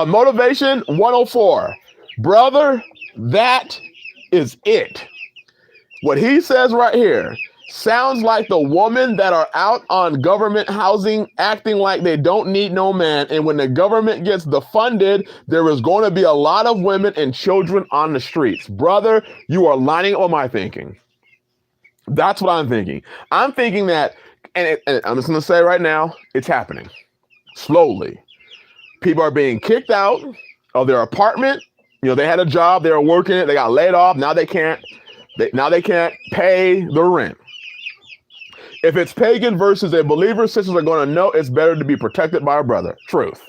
motivation 104, brother, that is it. What he says right here sounds like the women that are out on government housing acting like they don't need no man. And when the government gets defunded, there is going to be a lot of women and children on the streets. Brother, you are lining up with my thinking. That's what I'm thinking. I'm thinking that, and I'm just going to say right now, it's happening slowly. People are being kicked out of their apartment. You know, they had a job, they were working it, they got laid off. Now they can't pay the rent. If it's pagan versus a believer, sisters are going to know it's better to be protected by a brother. Truth.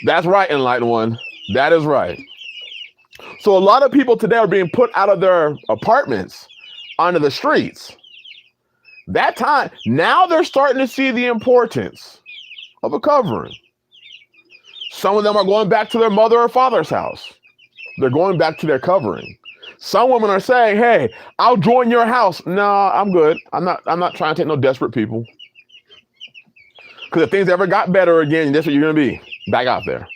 That's right, Enlightened One. That is right. So a lot of people today are being put out of their apartments onto the streets. That time, now they're starting to see the importance of a covering. Some of them are going back to their mother or father's house. They're going back to their covering. Some women are saying, hey, I'll join your house. No, I'm good. I'm not trying to take no desperate people. Because if things ever got better again, that's what you're going to be. Back out there.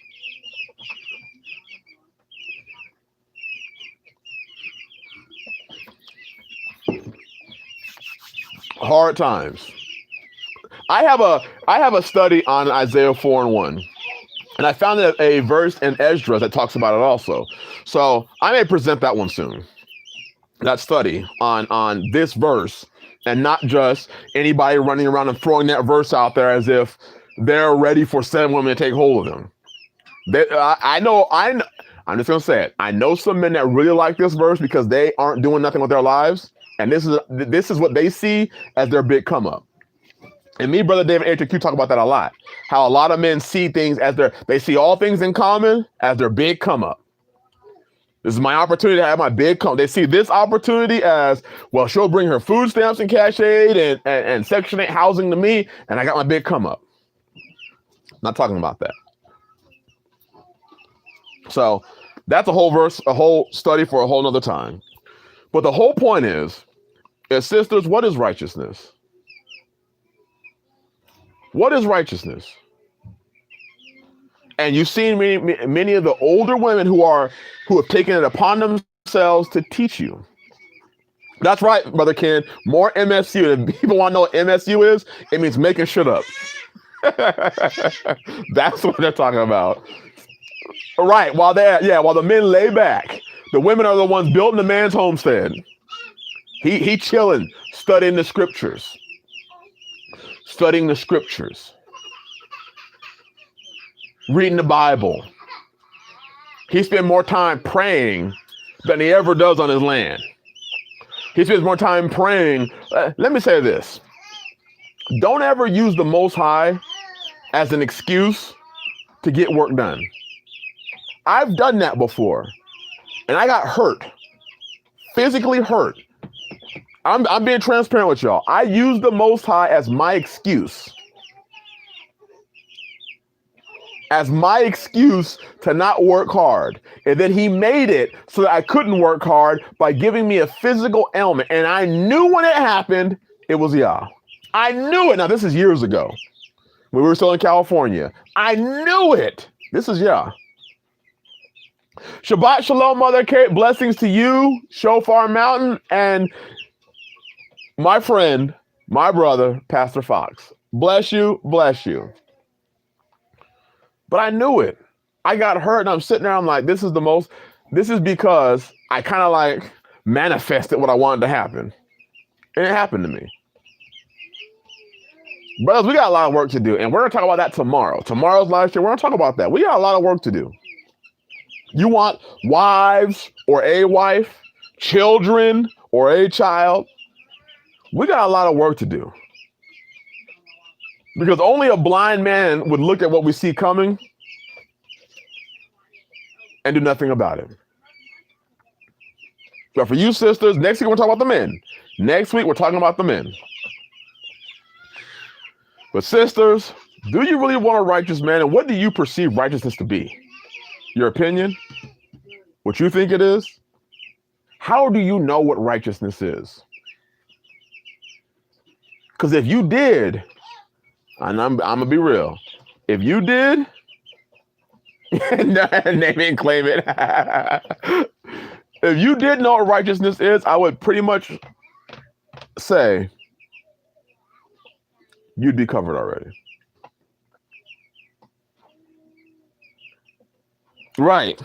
Hard times. I have a study on Isaiah 4:1. And I found a verse in Esdras that talks about it also. So I may present that one soon. That study on this verse, and not just anybody running around and throwing that verse out there as if they're ready for 7 women to take hold of them. I'm just gonna say it. I know some men that really like this verse because they aren't doing nothing with their lives, and this is what they see as their big come up. And me, Brother David HQ, talk about that a lot. How a lot of men see things as they see all things in common as their big come up. This is my opportunity to have my big come. They see this opportunity as, well, she'll bring her food stamps and cash aid and Section 8 housing to me, and I got my big come up. Not talking about that. So that's a whole verse, a whole study for a whole nother time. But the whole point is sisters, what is righteousness? What is righteousness? And you've seen many of the older women who have taken it upon themselves to teach you. That's right, Brother Ken. More MSU. If people want to know what MSU is, it means making shit up. That's what they're talking about. Right. While the men lay back, the women are the ones building the man's homestead. He chilling, studying the scriptures. Studying the scriptures. Reading the Bible. He spends more time praying than he ever does on his land. He spends more time praying. Let me say this. Don't ever use the Most High as an excuse to get work done. I've done that before, and I got hurt. Physically hurt. I'm being transparent with y'all. I used the Most High as my excuse. As my excuse to not work hard. And then he made it so that I couldn't work hard by giving me a physical ailment. And I knew when it happened, it was Yah. I knew it. Now, this is years ago when we were still in California. I knew it. This is Yah. Shabbat Shalom, Mother Kate. Blessings to you, Shofar Mountain, and my friend, my brother, Pastor Fox. Bless you, bless you. But I knew it. I got hurt and I'm sitting there. I'm like, this is because I kind of like manifested what I wanted to happen. And it happened to me. Brothers, we got a lot of work to do. And we're going to talk about that tomorrow. Tomorrow's live stream. We're going to talk about that. We got a lot of work to do. You want wives or a wife, children or a child. We got a lot of work to do. Because only a blind man would look at what we see coming and do nothing about it. But for you sisters, next week we're talking about the men. Next week we're talking about the men. But sisters, do you really want a righteous man? And what do you perceive righteousness to be? Your opinion? What you think it is? How do you know what righteousness is? Because if you did, and I'm gonna be real. If you did, name it and claim it. If you did know what righteousness is, I would pretty much say you'd be covered already. Right.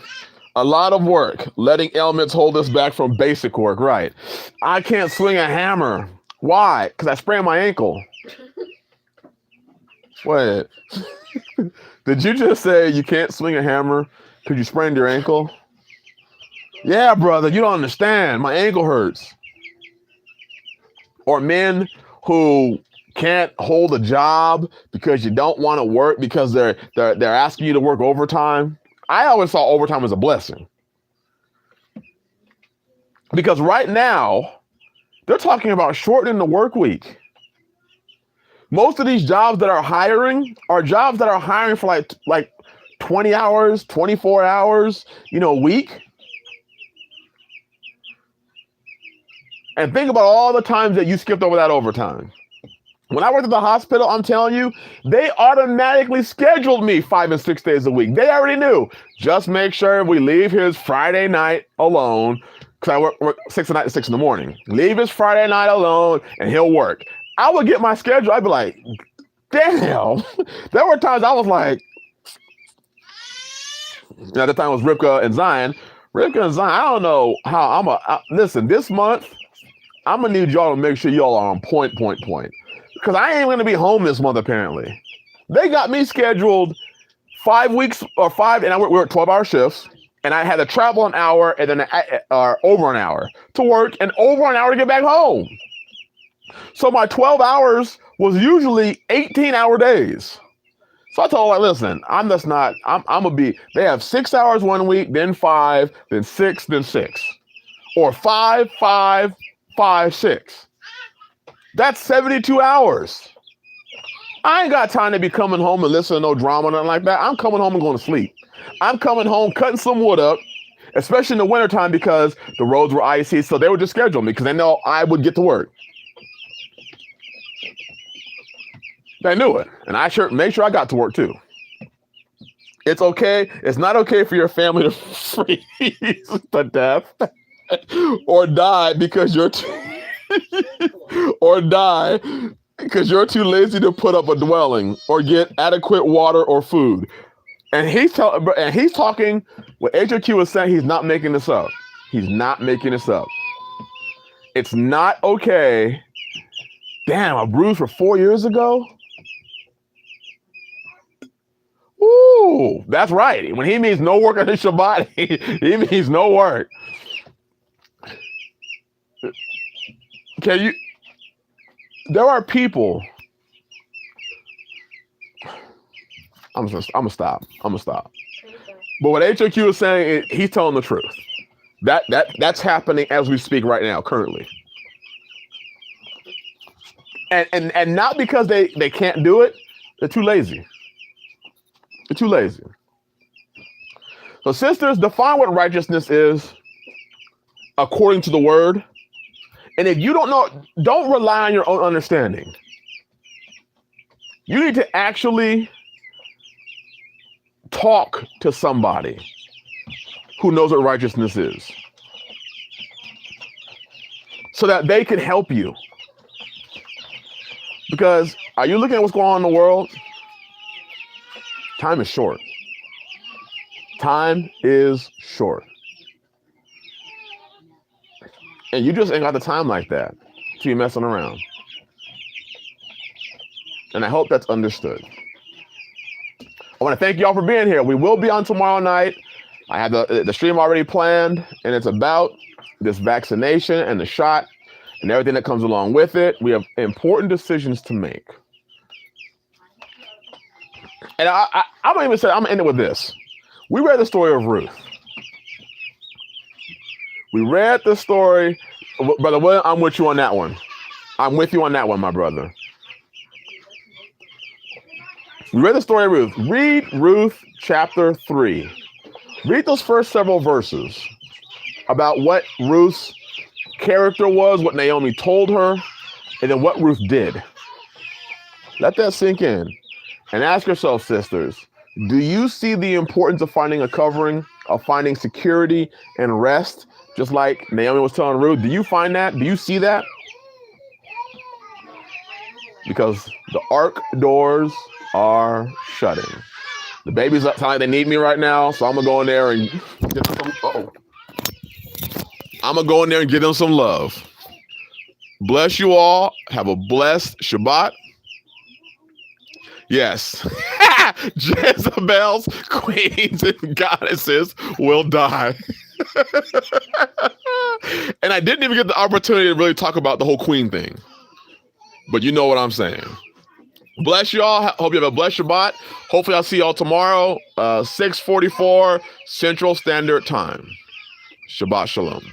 A lot of work. Letting ailments hold us back from basic work. Right. I can't swing a hammer. Why? Because I sprained my ankle. Wait, did you just say you can't swing a hammer because you sprained your ankle? Yeah, brother, you don't understand. My ankle hurts. Or men who can't hold a job because you don't want to work because they're asking you to work overtime. I always saw overtime as a blessing. Because right now, they're talking about shortening the work week. Most of these jobs that are hiring are jobs that are hiring for like 20 hours, 24 hours, a week. And think about all the times that you skipped over that overtime. When I worked at the hospital, I'm telling you, they automatically scheduled me 5 and 6 days a week. They already knew. Just make sure we leave his Friday night alone, because I work 6 at night to 6 in the morning. Leave his Friday night alone, and he'll work. I would get my schedule. I'd be like, damn. There were times I was like, And at the time it was Rivka and Zion. Rivka and Zion, I don't know how listen, this month, I'm going to need y'all to make sure y'all are on point. Because I ain't going to be home this month, apparently. They got me scheduled 5 weeks or 5, and we're at 12-hour shifts. And I had to travel an hour and then over an hour to work and over an hour to get back home. So my 12 hours was usually 18-hour days. So I told her, listen, I'm going to be, they have 6 hours one week, then 5, then 6, then 6. Or 5, 5, 5, 6. That's 72 hours. I ain't got time to be coming home and listening to no drama or nothing like that. I'm coming home and going to sleep. I'm coming home, cutting some wood up, especially in the wintertime because the roads were icy. So they would just schedule me because they know I would get to work. They knew it. And I made sure I got to work too. It's okay. It's not okay for your family to freeze to death or die because you're you're too lazy to put up a dwelling or get adequate water or food. And he's talking, what HOQ is saying, he's not making this up. He's not making this up. It's not okay. Damn, a bruise for 4 years ago? Ooh, that's right. When he means no work on the Shabbat, he means no work. There are people. I'm gonna stop. But what HOQ is saying, he's telling the truth. That's happening as we speak right now, currently. And not because they can't do it, they're too lazy. They're too lazy. So sisters, define what righteousness is according to the word. And if you don't know, don't rely on your own understanding. You need to actually talk to somebody who knows what righteousness is so that they can help you. Because are you looking at what's going on in the world? Time is short. Time is short. And you just ain't got the time like that to be messing around. And I hope that's understood. I want to thank y'all for being here. We will be on tomorrow night. I have the stream already planned, and it's about this vaccination and the shot and everything that comes along with it. We have important decisions to make. And I'm going to end it with this. We read the story of Ruth. We read the story. Brother William, I'm with you on that one. I'm with you on that one, my brother. We read the story of Ruth. Read Ruth chapter 3. Read those first several verses about what Ruth's character was, what Naomi told her, and then what Ruth did. Let that sink in. And ask yourself, sisters, do you see the importance of finding a covering, of finding security and rest, just like Naomi was telling Ruth? Do you find that? Do you see that? Because the ark doors are shutting. The babies sound like they need me right now, so I'm gonna go in there and get them some. I'm gonna go in there and give them some love. Bless you all. Have a blessed Shabbat. Yes. Jezebel's queens and goddesses will die. And I didn't even get the opportunity to really talk about the whole queen thing. But you know what I'm saying. Bless y'all. Hope you have a blessed Shabbat. Hopefully I'll see y'all tomorrow, 6:44 Central Standard Time. Shabbat Shalom.